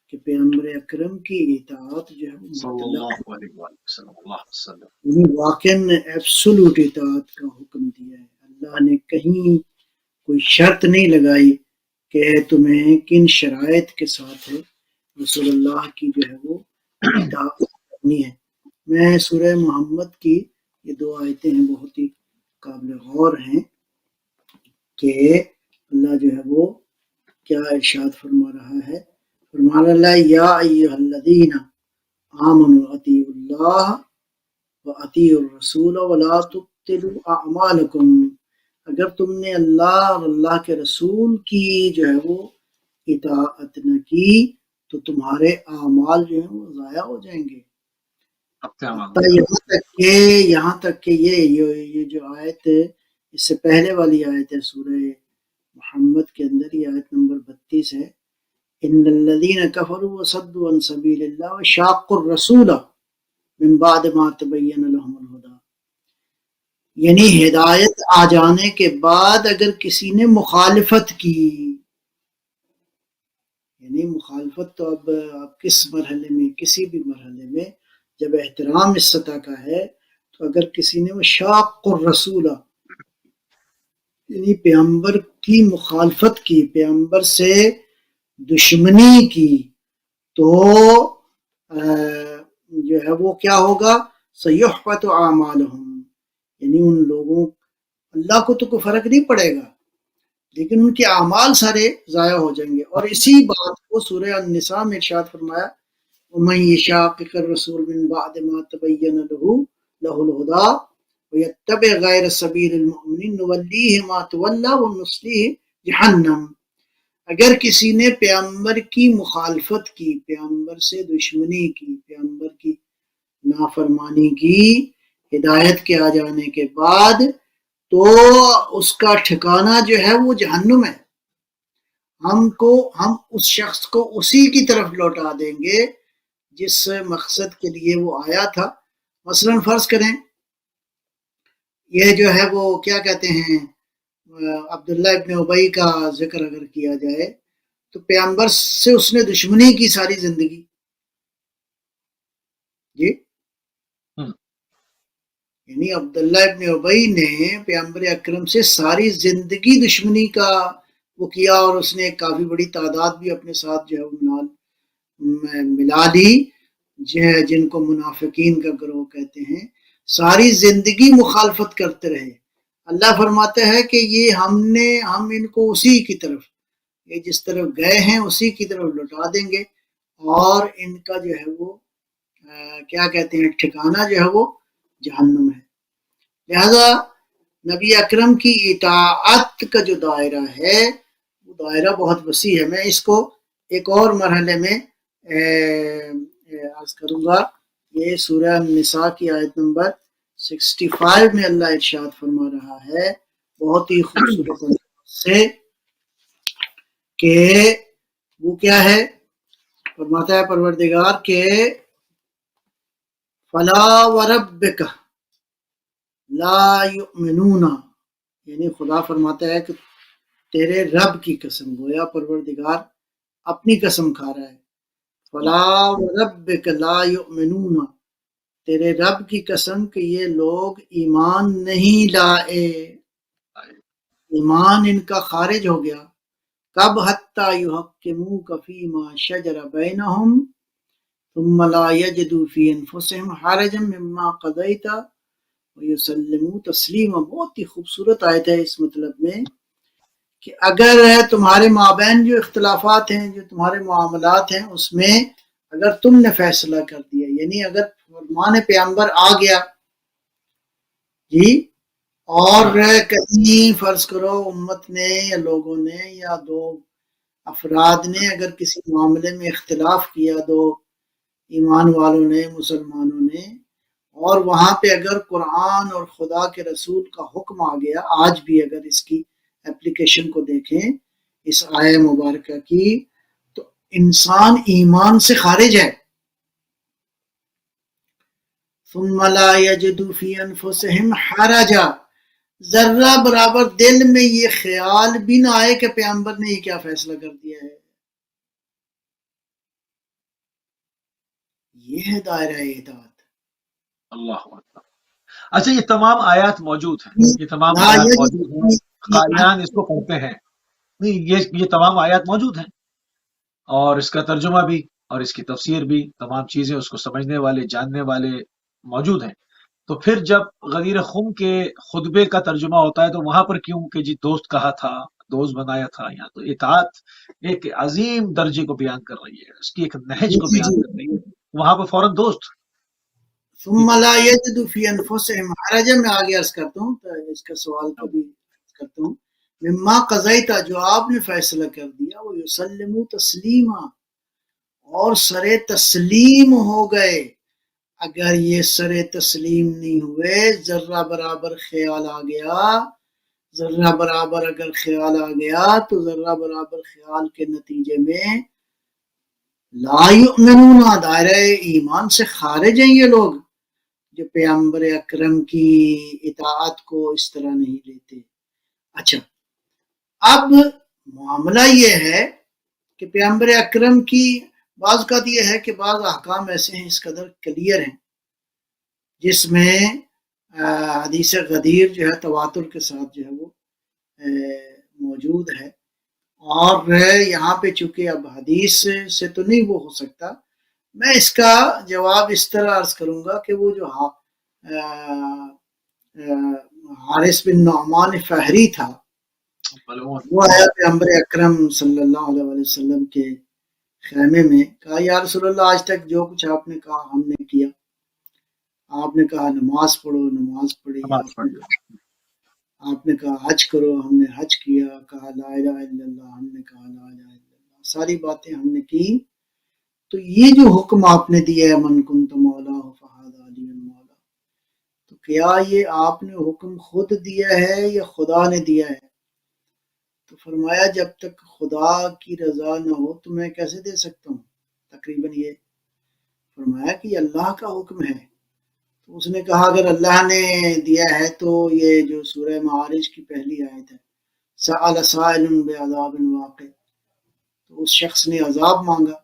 کہ پیغمبر اکرم کی اطاعت جو ہے صلی اللہ علیہ وسلم واقعاً ایبسولوٹ اطاعت کا حکم دیا ہے. اللہ نے کہیں کوئی شرط نہیں لگائی کہ تمہیں کن شرائط کے ساتھ ہے رسول اللہ کی جو ہے وہ اطاعت کرنی ہے. میں سورہ محمد کی یہ 2 آیتیں ہیں بہت ہی قابل غور ہیں کہ اللہ جو ہے وہ کیا ارشاد فرما رہا ہے. فرما رہا ہے یا ایھا الذین آمنوا اطیعوا اللہ و اطیعوا الرسول ولا تبطلوا اعمالکم، اگر تم نے اللہ اور اللہ کے رسول کی جو ہے وہ اطاعت نہ کی تو تمہارے اعمال جو ہیں وہ ضائع ہو جائیں گے. یہاں تک کہ یہ جو آیت اس سے پہلے والی آیت ہے سورہ محمد کے اندر، یہ آیت نمبر 32 ہے. ان الذین کفروا وصدوا عن سبیل اللہ وشاقوا الرسول من بعد ما تبین لهم الہدی، یعنی ہدایت آ جانے کے بعد اگر کسی نے مخالفت کی، یعنی مخالفت تو اب کس مرحلے میں، کسی بھی مرحلے میں جب احترام اس سطح کا ہے تو اگر کسی نے وشاق الرسول یعنی پیغمبر کی مخالفت کی، پیغمبر سے دشمنی کی، تو جو ہے وہ کیا ہوگا سیحبط اعمالہم، یعنی ان لوگوں اللہ کو تو کوئی فرق نہیں پڑے گا لیکن ان کے اعمال سارے ضائع ہو جائیں گے. اور اسی بات کو سورہ النساء میں ارشاد فرمایا وَمَن يُشَاقِقِ الرَّسُولَ مِن بَعْدِ مَا تَبَيَّنَ لَهُ الْهُدَى وَيَتَّبِعْ غَيْرَ سَبِيلِ الْمُؤْمِنِينَ نُوَلِّهِ مَا تَوَلَّىٰ وَنُصْلِهِ جَهَنَّمَ. اگر کسی نے پیغمبر کی مخالفت کی، پیغمبر سے دشمنی کی، پیغمبر کی نافرمانی کی ہدایت کے آ جانے کے بعد تو اس کا ٹھکانہ جو ہے وہ جہنم ہے. ہم اس شخص کو اسی کی طرف لوٹا دیں گے جس مقصد کے لیے وہ آیا تھا. مثلا فرض کریں یہ جو ہے وہ کیا کہتے ہیں عبداللہ ابن ابی کا ذکر اگر کیا جائے تو پیغمبر سے اس نے دشمنی کی ساری زندگی. جی یعنی عبداللہ ابن ابی نے پیغمبر اکرم سے ساری زندگی دشمنی کا وہ کیا اور اس نے ایک کافی بڑی تعداد بھی اپنے ساتھ جو ہے ملا لی جن کو منافقین کا گروہ کہتے ہیں. ساری زندگی مخالفت کرتے رہے. اللہ فرماتا ہے کہ یہ ہم ان کو اسی کی طرف یہ جس طرف گئے ہیں اسی کی طرف لوٹا دیں گے اور ان کا جو ہے وہ کیا کہتے ہیں ٹھکانہ جو ہے وہ جہنم ہے. لہذا نبی اکرم کی اطاعت کا جو دائرہ ہے وہ دائرہ بہت وسیع ہے. میں اس کو ایک اور مرحلے میں عرض کروں گا. یہ سورہ النساء کی آیت نمبر 65 میں اللہ ارشاد فرما رہا ہے بہت ہی خوبصورت سے کہ وہ کیا ہے. فرماتا ہے پروردگار کہ فلا وربک لا یؤمنون، یعنی خدا فرماتا ہے کہ تیرے رب کی قسم، گویا پروردگار اپنی قسم کھا رہا ہے. فلا وربک لا یؤمنون، تیرے رب کی قسم کہ یہ لوگ ایمان نہیں لائے، ایمان ان کا خارج ہو گیا. کب حتی یحکموک فیما شجر بینہم ثم لا یجدوا فی انفسہم حرجا مما قضیت ویسلموا تسلیما. بہت ہی خوبصورت آیت ہے اس مطلب میں کہ اگر تمہارے مابین جو اختلافات ہیں، جو تمہارے معاملات ہیں، اس میں اگر تم نے فیصلہ کر دیا، یعنی اگر فرمان پیغمبر آ گیا جی اور کہیں فرض کرو امت نے یا لوگوں نے یا دو افراد نے اگر کسی معاملے میں اختلاف کیا، دو ایمان والوں نے مسلمانوں نے، اور وہاں پہ اگر قرآن اور خدا کے رسول کا حکم آ گیا، آج بھی اگر اس کی اپلیکیشن کو دیکھیں اس آیہ مبارکہ کی، تو انسان ایمان سے خارج ہے. ثم لا یجدوا فی انفسہم حرجا، ذرہ برابر دل میں یہ خیال بھی نہ آئے کہ پیغمبر نے یہ کیا فیصلہ کر دیا ہے. یہ ہے دائرہ اطاعت. اللہ اکبر. اچھا یہ تمام آیات موجود ہیں، یہ تمام آیات موجود ہیں، قاریان اس کو پڑھتے ہیں. نہیں یہ تمام آیات موجود ہیں اور اس کا ترجمہ بھی اور اس کی تفسیر بھی، تمام چیزیں اس کو سمجھنے والے جاننے والے موجود ہیں. تو پھر جب غدیر خم کے خطبے کا ترجمہ ہوتا ہے تو وہاں پر کیوں کہ جی دوست کہا تھا، دوست بنایا تھا، یہاں تو اطاعت ایک عظیم درجے کو بیان کر رہی ہے، اس کی ایک نہج کو بیان کر رہی ہے، وہاں پہ فوراً دوست. ثم لا یجدوا فی انفسہم حرجا، میں آگے عرض کرتا ہوں تو اس کا سوال کو بھی کرتا ہوں. مما قضیت، جو آپ نے فیصلہ کر دیا، وہ یسلموا تسلیما، اور سر تسلیم ہو گئے. اگر یہ سر تسلیم نہیں ہوئے، ذرہ برابر خیال آ گیا، ذرہ برابر اگر خیال آ گیا تو ذرہ برابر خیال کے نتیجے میں لا یؤمنون، دائرہ ایمان سے خارج ہیں یہ لوگ جو پیغمبر اکرم کی اطاعت کو اس طرح نہیں لیتے. اچھا اب معاملہ یہ ہے کہ پیغمبر اکرم کی بعض کا یہ ہے کہ بعض احکام ایسے ہیں اس قدر کلیئر ہیں جس میں حدیث غدیر جو ہے تواتر کے ساتھ جو ہے وہ موجود ہے، اور یہاں پہ چونکہ اب حدیث سے تو نہیں وہ ہو سکتا، میں اس کا جواب اس طرح عرض کروں گا کہ وہ جو حارث بن نعمان فہری تھا، وہ آیا پیغمبر اکرم صلی اللہ علیہ وسلم کے خیمے میں، کہا یا رسول اللہ آج تک جو کچھ آپ نے کہا ہم نے کیا. آپ نے کہا نماز پڑھو، نماز پڑھی. آپ نے کہا حج کرو، ہم نے حج کیا. کہا لا الہ الا اللہ، ہم نے کہا لا الہ الا اللہ. ساری باتیں ہم نے کی. تو یہ جو حکم آپ نے دیا ہے من کنت مولا فہذا کیا یہ آپ نے حکم خود دیا ہے یا خدا نے دیا ہے؟ تو فرمایا جب تک خدا کی رضا نہ ہو تو میں کیسے دے سکتا ہوں؟ تقریباً یہ فرمایا کہ یہ اللہ کا حکم ہے. تو اس نے کہا اگر اللہ نے دیا ہے تو یہ جو سورہ معارج کی پہلی آیت ہے سأل سائل بعذاب واقع، تو اس شخص نے عذاب مانگا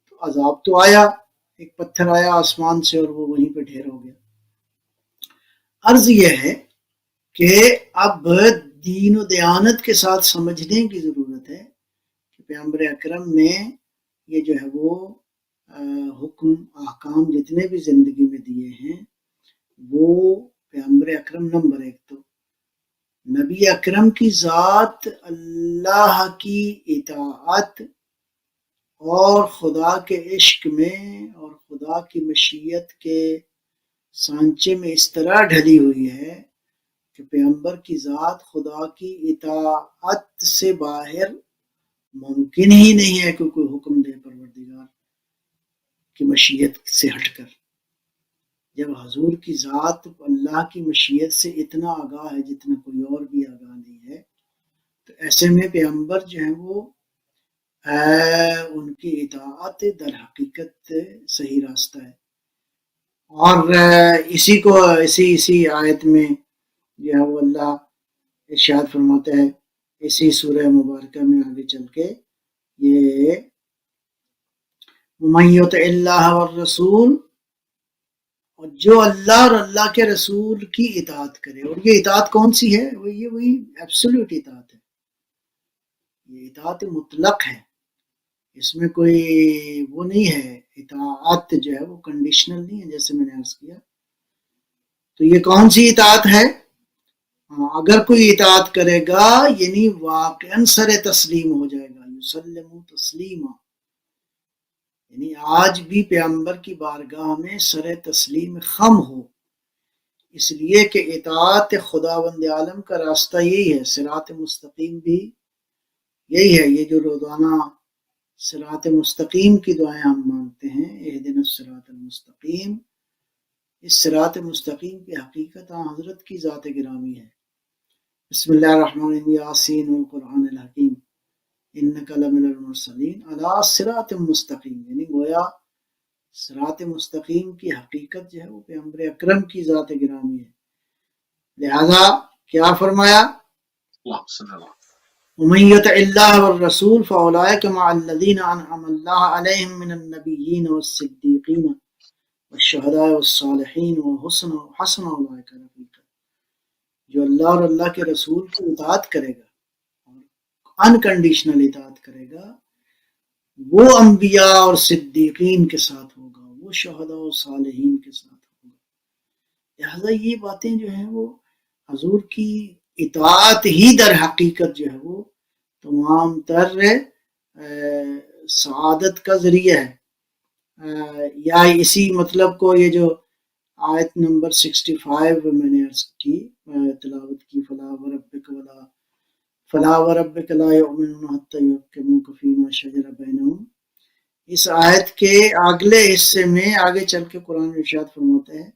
تو عذاب تو آیا، ایک پتھر آیا آسمان سے اور وہ وہیں پہ ڈھیر ہو گیا. عرض یہ ہے کہ اب دین و دیانت کے ساتھ سمجھنے کی ضرورت ہے کہ پیغمبر اکرم نے یہ جو ہے وہ حکم احکام جتنے بھی زندگی میں دیے ہیں وہ پیغمبر اکرم نمبر ایک. تو نبی اکرم کی ذات اللہ کی اطاعت اور خدا کے عشق میں اور خدا کی مشیت کے سانچے میں اس طرح ڈھلی ہوئی ہے کہ پیغمبر کی ذات خدا کی اطاعت سے باہر ممکن ہی نہیں ہے کہ کوئی حکم دے پروردگار کی مشیت سے ہٹ کر. جب حضور کی ذات اللہ کی مشیت سے اتنا آگاہ ہے جتنا کوئی اور بھی آگاہ نہیں ہے، تو ایسے میں پیغمبر جو ہیں وہ ان کی اطاعت در حقیقت صحیح راستہ ہے. اور اسی آیت میں جو ہے وہ اللہ ارشاد فرماتا ہے اسی سورہ مبارکہ میں آگے چل کے یہ وَمَن يُطِعِ اللَّهَ وَالرَّسُولَ، اور جو اللہ اور اللہ کے رسول کی اطاعت کرے. اور یہ اطاعت کون سی ہے؟ وہی ایبسولوٹ اطاعت ہے، یہ اطاعت مطلق ہے، اس میں کوئی وہ نہیں ہے، اطاعت جو ہے وہ کنڈیشنل نہیں ہے جیسے میں نے عرض کیا. تو یہ کون سی اطاعت ہے؟ اگر کوئی اطاعت کرے گا یعنی واقعاً سر تسلیم ہو جائے گا، یسلم تسلیما، یعنی آج بھی پیغمبر کی بارگاہ میں سر تسلیم خم ہو، اس لیے کہ اطاعت خداوند عالم کا راستہ یہی ہے، صراط مستقیم بھی یہی ہے. یہ جو روزانہ صراط مستقیم کی دعائیں ہم مانگتے ہیں، اہدنا الصراط المستقیم، اس صراط مستقیم کی حقیقت حضرت کی ذات گرامی ہے. بسم اللہ الرحمن الرحیم، یاسین والقرآن الحکیم انک لمن المرسلین علی صراط مستقیم، یعنی گویا صراط مستقیم کی حقیقت جو ہے وہ پیغمبر اکرم کی ذات گرامی ہے. لہذا کیا فرمایا؟ وَمَن يُطِعِ اللَّهَ وَالرَّسُولَ فَأُولَٰئِكَ مَعَ الَّذِينَ أَنْعَمَ اللَّهُ عَلَيْهِم مِّنَ النَّبِيِّينَ وَالصِّدِّيقِينَ والشهداء والصالحين وحسن أولئك رفيقا. جو اللہ اور اللہ کے رسول کی اطاعت کرے گا، انکنڈیشنل اطاعت کرے گا، وہ انبیاء اور صدیقین کے ساتھ ہوگا، وہ شہداء اور صالحین کے ساتھ ہوگا. لہذا یہ باتیں جو ہیں وہ حضور کی اطاعت ہی در حقیقت جو ہے وہ تمام تر سعادت کا ذریعہ ہے. یا اسی مطلب کو یہ جو آیت نمبر 65 میں نے عرض کی تلاوت کی، فلا وربک لا یؤمنون حتی یحکموک فیما شجر بینہم، اس آیت کے اگلے حصے میں آگے چل کے قرآن ارشاد فرماتا ہے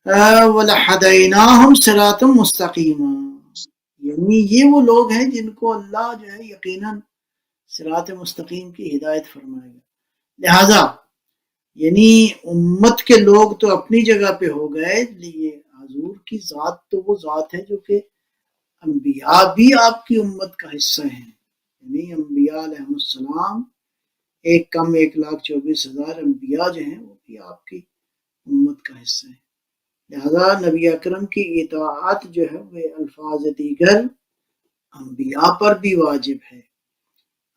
وَلَهَدَيْنَاهُمْ صِرَاطًا مُسْتَقِيمًا، یعنی یہ وہ لوگ ہیں جن کو اللہ جو ہے یقیناً صراط مستقیم کی ہدایت فرمائے گا. لہذا یعنی امت کے لوگ تو اپنی جگہ پہ ہو گئے، لیے حضور کی ذات تو وہ ذات ہے جو کہ انبیاء بھی آپ کی امت کا حصہ ہیں. یعنی انبیاء علیہ السلام 1,24,000 انبیاء جو ہیں وہ بھی آپ کی امت کا حصہ ہیں. لہذا نبی اکرم کی اطاعت جو ہے وہ الفاظ دیگر انبیاء پر بھی واجب ہے،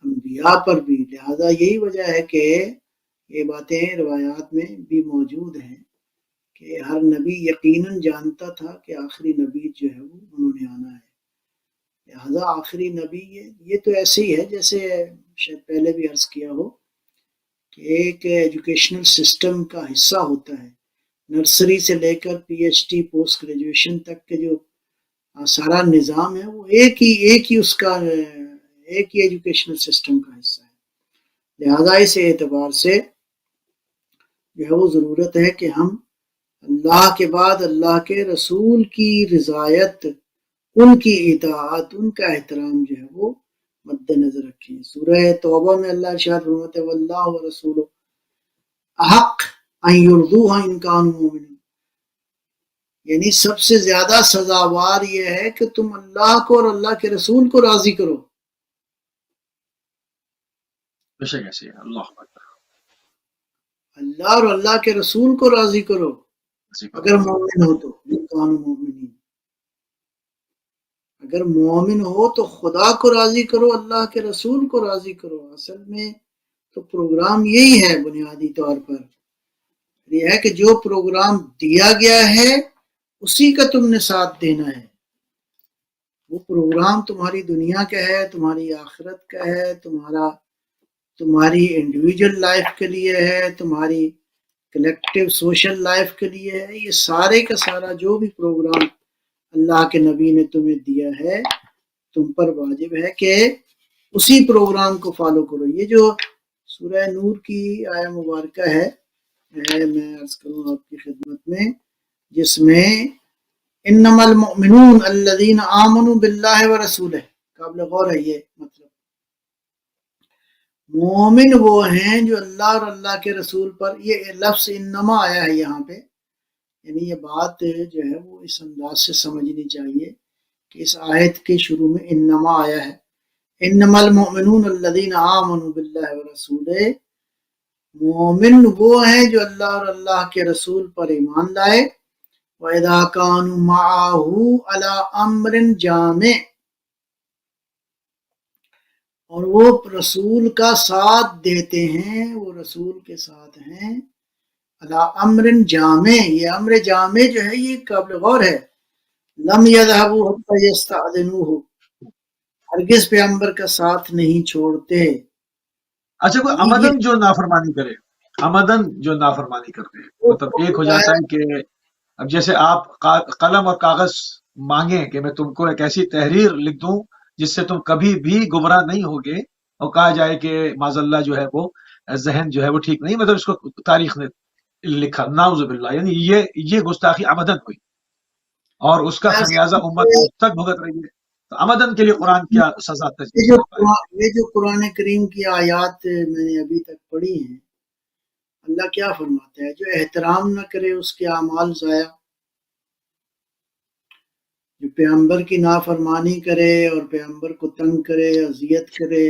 انبیاء پر بھی. لہذا یہی وجہ ہے کہ یہ باتیں روایات میں بھی موجود ہیں کہ ہر نبی یقیناً جانتا تھا کہ آخری نبی جو ہے وہ انہوں نے آنا ہے. لہذا آخری نبی یہ تو ایسے ہی ہے جیسے شاید پہلے بھی عرض کیا ہو کہ ایک ایجوکیشنل سسٹم کا حصہ ہوتا ہے، نرسری سے لے کر P H D post graduation تک کے جو سارا نظام ہے وہ ایک ہی ایجوکیشنل سسٹم کا حصہ ہے. لہذا اس اعتبار سے جو ہے وہ ضرورت ہے کہ ہم اللہ کے بعد اللہ کے رسول کی رضایت، ان کی اطاعت، ان کا احترام جو ہے وہ مد نظر رکھیں۔ سورہ توبہ میں اللہ ارشاد فرماتے ہیں واللہ ورسولہ احق ان یرضوہ ان کانوا مؤمنین، یعنی سب سے زیادہ سزاوار یہ ہے کہ تم اللہ کو اور اللہ کے رسول کو راضی کرو۔ بے شک ایسے ہے، اللہ اکبر، اللہ اور اللہ کے رسول کو راضی کرو ایسے کرو۔ اگر مومن ہو تو، ان کانوا مؤمنین، اگر مومن ہو تو خدا کو راضی کرو، اللہ کے رسول کو راضی کرو۔ اصل میں تو پروگرام یہی ہے بنیادی طور پر، یہ ہے کہ جو پروگرام دیا گیا ہے اسی کا تم نے ساتھ دینا ہے۔ وہ پروگرام تمہاری دنیا کا ہے، تمہاری آخرت کا ہے، تمہاری انڈیویجول لائف کے لیے ہے، تمہاری کلیکٹیو سوشل لائف کے لیے ہے۔ یہ سارے کا سارا جو بھی پروگرام اللہ کے نبی نے تمہیں دیا ہے، تم پر واجب ہے کہ اسی پروگرام کو فالو کرو۔ یہ جو سورہ نور کی آیہ مبارکہ ہے، میں عرض کروں آپ کی خدمت میں، جس میں انما المؤمنون الذین آمنوا باللہ ورسولہ، قابل غور ہے یہ مطلب، مومن وہ ہیں جو اللہ اور اللہ کے رسول پر، یہ لفظ انما آیا ہے یہاں پہ، یعنی یہ بات جو ہے وہ اس انداز سے سمجھنی چاہیے کہ اس آیت کے شروع میں انما آیا ہے، انما المؤمنون الذین آمنوا باللہ ورسولہ، مومن وہ ہیں جو اللہ اور اللہ کے رسول پر ایمان لائے، وَإِذَا كَانُوا مَعَهُ عَلَىٰ أَمْرٍ جَامِعٍ، اور وہ رسول کا ساتھ دیتے ہیں، وہ رسول کے ساتھ ہیں عَلَىٰ أَمْرٍ جَامِعٍ، یہ امر جامع جو ہے یہ قابل غور ہے، لَمْ يَذْهَبُوا حَتَّىٰ يَسْتَأْذِنُوهُ، ہرگز پیغمبر کا ساتھ نہیں چھوڑتے۔ اچھا، کوئی یعنی عمدن یہ جو نافرمانی کرے، عمدن جو نافرمانی کرتے ہیں، وہ مطلب ایک ہو جاتا ہے کہ اب جیسے آپ قلم اور کاغذ مانگیں کہ میں تم کو ایک ایسی تحریر لکھ دوں جس سے تم کبھی بھی گمراہ نہیں ہوگے، اور کہا جائے کہ معاذ اللہ جو ہے وہ ذہن جو ہے وہ ٹھیک نہیں، مطلب اس کو تاریخ نے لکھا، نعوذ باللہ، یعنی یہ گستاخی عمدن ہوئی اور اس کا خمیازہ امت آج تک بھگت رہی ہے۔ تو عمدن کے لیے قرآن کیا سزا تجویز کرتا ہے؟ یہ جو قرآن کریم کی آیات میں نے ابھی تک پڑھی ہیں، اللہ کیا فرماتا ہے؟ جو احترام نہ کرے اس کے اعمال ضائع، جو پیغمبر کی نافرمانی کرے اور پیغمبر کو تنگ کرے، اذیت کرے،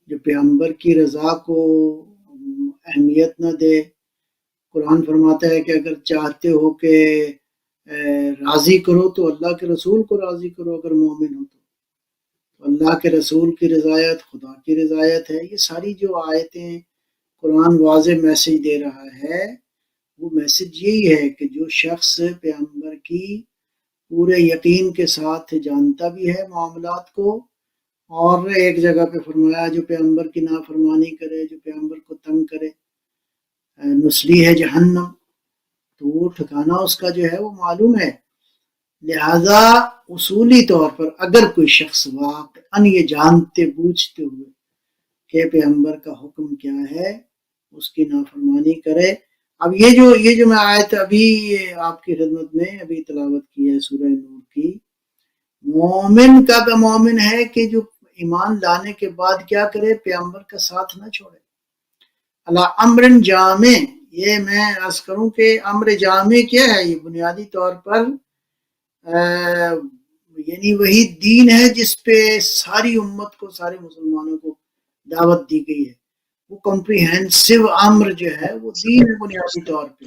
جو پیغمبر کی رضا کو اہمیت نہ دے، قرآن فرماتا ہے کہ اگر چاہتے ہو کہ راضی کرو تو اللہ کے رسول کو راضی کرو، اگر مومن ہو تو اللہ کے رسول کی رضایت، خدا کی رضایت ہے۔ یہ ساری جو آیتیں قرآن واضح میسج دے رہا ہے، وہ میسج یہی ہے کہ جو شخص پیغمبر کی پورے یقین کے ساتھ جانتا بھی ہے معاملات کو، اور ایک جگہ پہ فرمایا جو پیغمبر کی نافرمانی کرے، جو پیغمبر کو تنگ کرے، نسلی ہے جہنم، تو وہ ٹھکانہ اس کا جو ہے وہ معلوم ہے۔ لہذا اصولی طور پر اگر کوئی شخص واقعاً یہ جانتے بوجھتے ہوئے کہ پیغمبر کا حکم کیا ہے اس کی نافرمانی کرے۔ اب یہ جو میں آیت ابھی آپ کی خدمت میں ابھی تلاوت کی ہے سورہ نور کی، مومن کا مومن ہے کہ جو ایمان لانے کے بعد کیا کرے؟ پیغمبر کا ساتھ نہ چھوڑے، علی امر جامع۔ یہ میں عرض کروں کہ امر جامع کیا ہے؟ یہ بنیادی طور پر یعنی وہی دین ہے جس پہ ساری امت کو، سارے مسلمانوں کو دعوت دی گئی ہے، وہ کمپریہنسو امر جو ہے وہ دین ہے بنیادی طور پہ،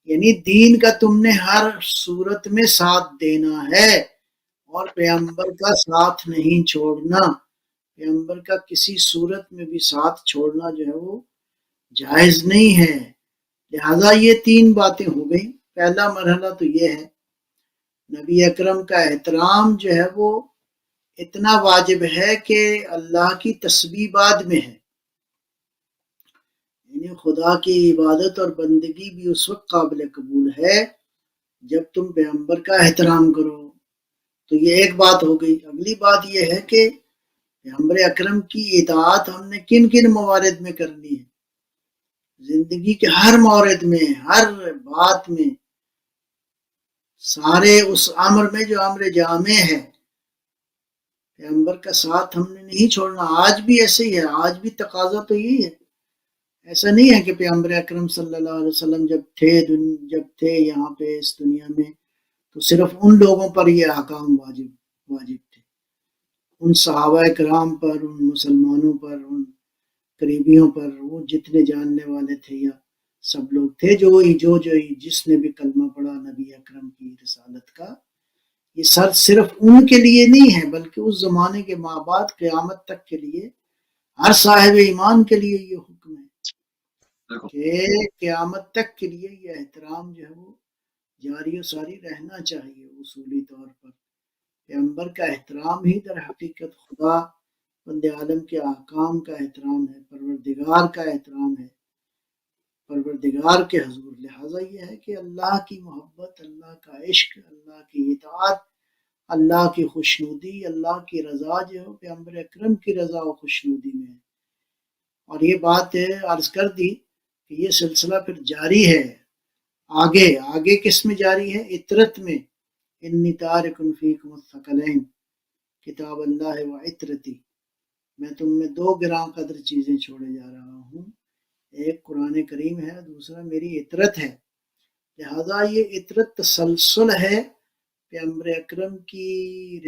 یعنی دین کا تم نے ہر صورت میں ساتھ دینا ہے اور پیغمبر کا ساتھ نہیں چھوڑنا، پیغمبر کا کسی صورت میں بھی ساتھ چھوڑنا جو ہے وہ جائز نہیں ہے۔ لہذا یہ تین باتیں ہو گئیں۔ پہلا مرحلہ تو یہ ہے نبی اکرم کا احترام جو ہے وہ اتنا واجب ہے کہ اللہ کی تسبیح بعد میں ہے، یعنی خدا کی عبادت اور بندگی بھی اس وقت قابل قبول ہے جب تم پیغمبر کا احترام کرو۔ تو یہ ایک بات ہو گئی۔ اگلی بات یہ ہے کہ پیغمبر اکرم کی اطاعت ہم نے کن کن موارد میں کرنی ہے؟ زندگی کے ہر مورد میں، ہر بات میں، سارے اس امر میں جو امر جامع ہے، پیغمبر کا ساتھ ہم نے نہیں چھوڑنا. آج بھی ایسے ہی ہے، آج بھی تقاضا تو یہی ہے. ایسا نہیں ہے کہ پیغمبر اکرم صلی اللہ علیہ وسلم جب تھے یہاں پہ اس دنیا میں تو صرف ان لوگوں پر یہ احکام واجب تھے، ان صحابہ کرام پر، ان مسلمانوں پر، ان قریبیوں پر، وہ جتنے جاننے والے تھے یا سب لوگ تھے جو جس نے بھی کلمہ پڑھا نبی اکرم کی رسالت کا، یہ صرف ان کے لیے نہیں ہے بلکہ اس زمانے کے ماں بعد قیامت تک کے لیے ہر صاحب ایمان کے لیے یہ حکم ہے کہ قیامت تک کے لیے یہ احترام جو ہے وہ جاری و ساری رہنا چاہیے. اصولی طور پر پیغمبر کا احترام ہی در حقیقت خدا بند عالم کے احکام کا احترام ہے، پروردگار کا احترام ہے، پروردگار کے حضور. لہٰذا یہ ہے کہ اللہ کی محبت، اللہ کا عشق، اللہ کی اطاعت، اللہ کی خوشنودی، اللہ کی رضا جو ہے پیغمبر اکرم کی رضا و خوشنودی میں ہے. اور یہ بات عرض کر دی کہ یہ سلسلہ پھر جاری ہے. آگے کس میں جاری ہے؟ عطرت میں. انی تارک فیکم الثقلین کتاب اللہ و عطرتی، میں تم میں دو گراں قدر چیزیں چھوڑے جا رہا ہوں، ایک قرآن کریم ہے، دوسرا میری عطرت ہے. لہذا یہ عطرت تسلسل ہے پیغمبر اکرم کی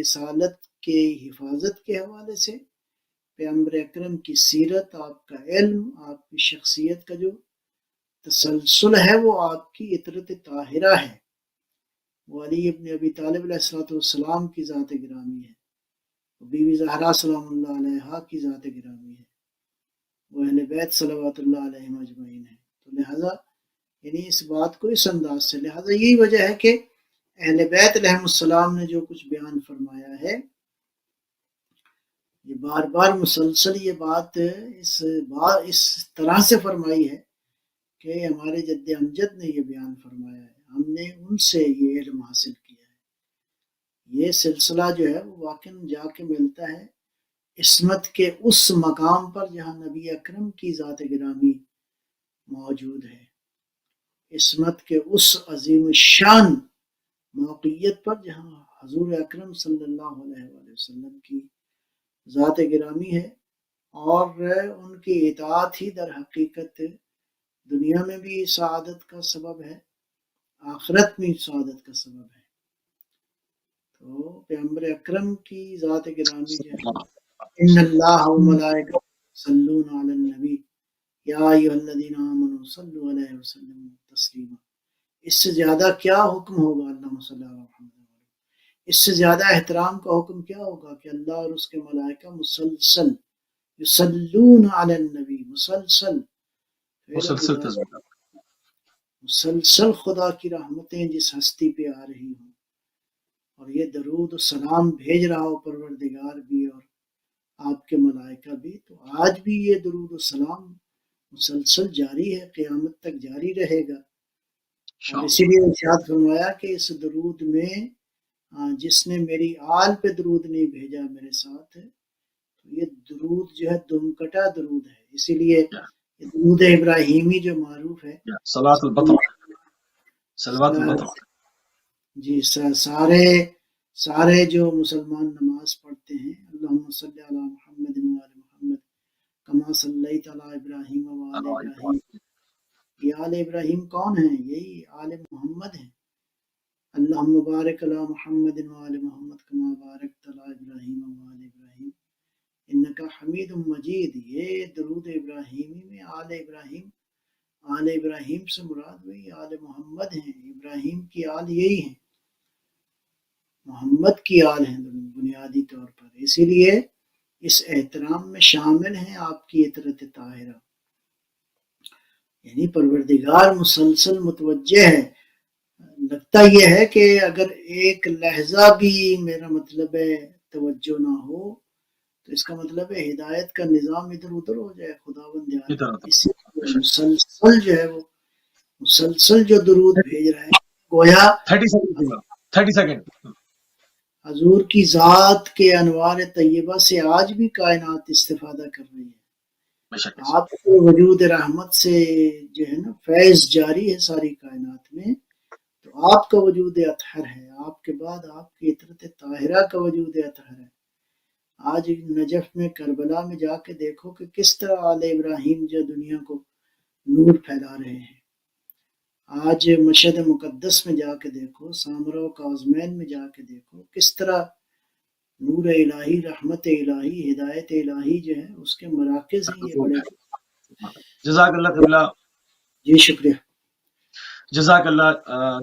رسالت کے حفاظت کے حوالے سے، پیغمبر اکرم کی سیرت، آپ کا علم، آپ کی شخصیت کا جو تسلسل ہے وہ آپ کی عطرت طاہرہ ہے. وہ علی ابن ابی طالب علیہ السلام کی ذات گرامی ہے، بی بی زہرا سلام اللہ علیہا کی ذات گرامی ہے، وہ اہل بیت صلوات اللہ علیہم اجمعین ہے. تو لہٰذا یعنی اس بات کو اس انداز سے، لہٰذا یہی وجہ ہے کہ اہل بیت علیہم السلام نے جو کچھ بیان فرمایا ہے، یہ بار بار مسلسل یہ بات اس طرح سے فرمائی ہے کہ ہمارے جد امجد نے یہ بیان فرمایا ہے، ہم نے ان سے یہ علم حاصل کیا ہے. یہ سلسلہ جو ہے وہ واقعاً جا کے ملتا ہے عصمت کے اس مقام پر جہاں نبی اکرم کی ذات گرامی موجود ہے، عصمت کے اس عظیم الشان موقعیت پر جہاں حضور اکرم صلی اللہ علیہ وآلہ وسلم کی ذات گرامی ہے، اور ان کی اطاعت ہی در حقیقت دنیا میں بھی سعادت کا سبب ہے، آخرت میں سعادت کا سبب ہے. تو پیغمبر اکرم کی ذات گرامی جو ہے، ان اللہ و ملائکۃہ یصلون علی النبی یا ایھا الذین آمنوا صلوا علیہ وسلم تسلیما. اس سے زیادہ کیا حکم ہوگا؟ اللہم صلی علی محمد. اس سے زیادہ احترام کا حکم کیا ہوگا کہ اللہ اور اس کے ملائکہ مسلسل یصلون علی النبی، مسلسل خدا کی رحمتیں جس ہستی پہ آ رہی ہوں اور یہ درود و سلام بھیج رہا ہو پروردگار بھی اور آپ کے ملائکہ بھی، تو آج بھی یہ درود و سلام مسلسل جاری ہے، قیامت تک جاری رہے گا. اور اسی لیے ارشاد فرمایا کہ اس درود میں جس نے میری آل پہ درود نہیں بھیجا میرے ساتھ، تو یہ درود جو ہے دم کٹا درود ہے. اسی لیے درود ابراہیمی جو معروف ہے، صلاۃ البطر، جی سارے جو مسلمان نماز پڑھتے ہیں، اللہم صلی علی محمد و آل محمد کما صلیت علی ابراہیم و آل ابراہیم. یہ آل ابراہیم کون ہیں؟ یہی آل محمد ہیں. اللہم بارک علی محمد و آل محمد کما بارکت علی ابراہیم و آل ابراہیم انکا حمید مجید. یہ درود ابراہیمی میں آل ابراہیم سے مراد وہی آل محمد ہیں. ابراہیم کی آل یہی ہیں، محمد کی آل ہیں بنیادی طور پر. اسی لیے اس احترام میں شامل ہیں آپ کی عطرت طاہرہ، یعنی پروردگار مسلسل متوجہ ہے. لگتا یہ ہے کہ اگر ایک لحظہ بھی میرا مطلب ہے توجہ نہ ہو تو اس کا مطلب ہے ہدایت کا نظام ادھر ادھر ہو جائے. خداوند مسلسل جو ہے وہ مسلسل جو درود بھیج رہا ہے، گویا 30 سیکنڈ حضور کی ذات کے انوار طیبہ سے آج بھی کائنات استفادہ کر رہی ہے. بے شک آپ کے وجود رحمت سے جو ہے نا فیض جاری ہے ساری کائنات میں، تو آپ کا وجود اطہر ہے، آپ کے بعد آپ کی عطرت طاہرہ کا وجود اطہر ہے۔ آج نجف میں کربلا میں جا کے دیکھو کہ کس طرح آل ابراہیم جو دنیا کو نور پھیلا رہے ہیں۔ آج مشہد مقدس میں جا کے دیکھو، سامرا و کاظمین میں جا کے دیکھو، کس طرح نور الہی، رحمت الہی، ہدایت الہی جو ہے اس کے مراکز ہیں یہ بڑے۔ جزاک اللہ قبلہ، جی شکریہ۔ جزاک اللہ۔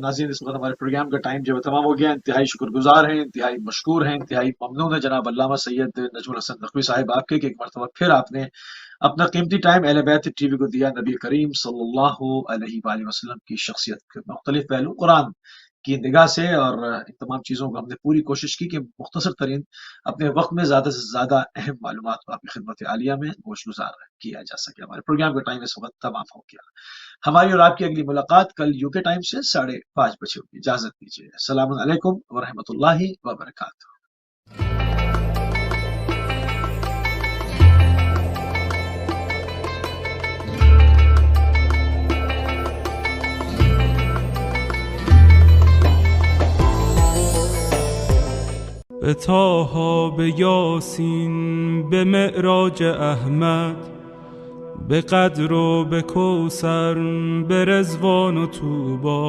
ناظرین، اس وقت ہمارے پروگرام کا ٹائم جو ہے تمام ہو گیا۔ انتہائی شکر گزار ہیں، انتہائی مشکور ہیں، انتہائی ممنون ہے جناب علامہ سید نجم الحسن نقوی صاحب آپ کے کہ ایک مرتبہ پھر آپ نے اپنا قیمتی ٹائم اہل بیت ٹی وی کو دیا، نبی کریم صلی اللہ علیہ وآلہ وسلم کی شخصیت کے مختلف پہلو قرآن کی نگاہ سے، اور ان تمام چیزوں کو ہم نے پوری کوشش کی کہ مختصر ترین اپنے وقت میں زیادہ سے زیادہ اہم معلومات کو آپ کی خدمت عالیہ میں گوش گزار کیا جا سکے۔ ہمارے پروگرام کا ٹائم اس وقت تمام ہو گیا۔ ہماری اور آپ کی اگلی ملاقات کل یو کے ٹائم سے 5:30 بجے ہوگی۔ اجازت دیجیے، السلام علیکم ورحمۃ اللہ وبرکاتہ۔ به طه، به یاسین، به معراج احمد، به قدر و به کوثر، به رضوان و طوبی،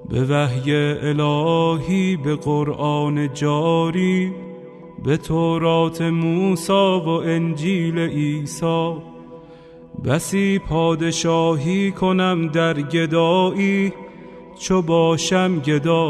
به وحی الهی، به قرآن جاری، به تورات موسی و انجیل عیسی. بسی پادشاهی کنم در گدایی، چو باشم گدا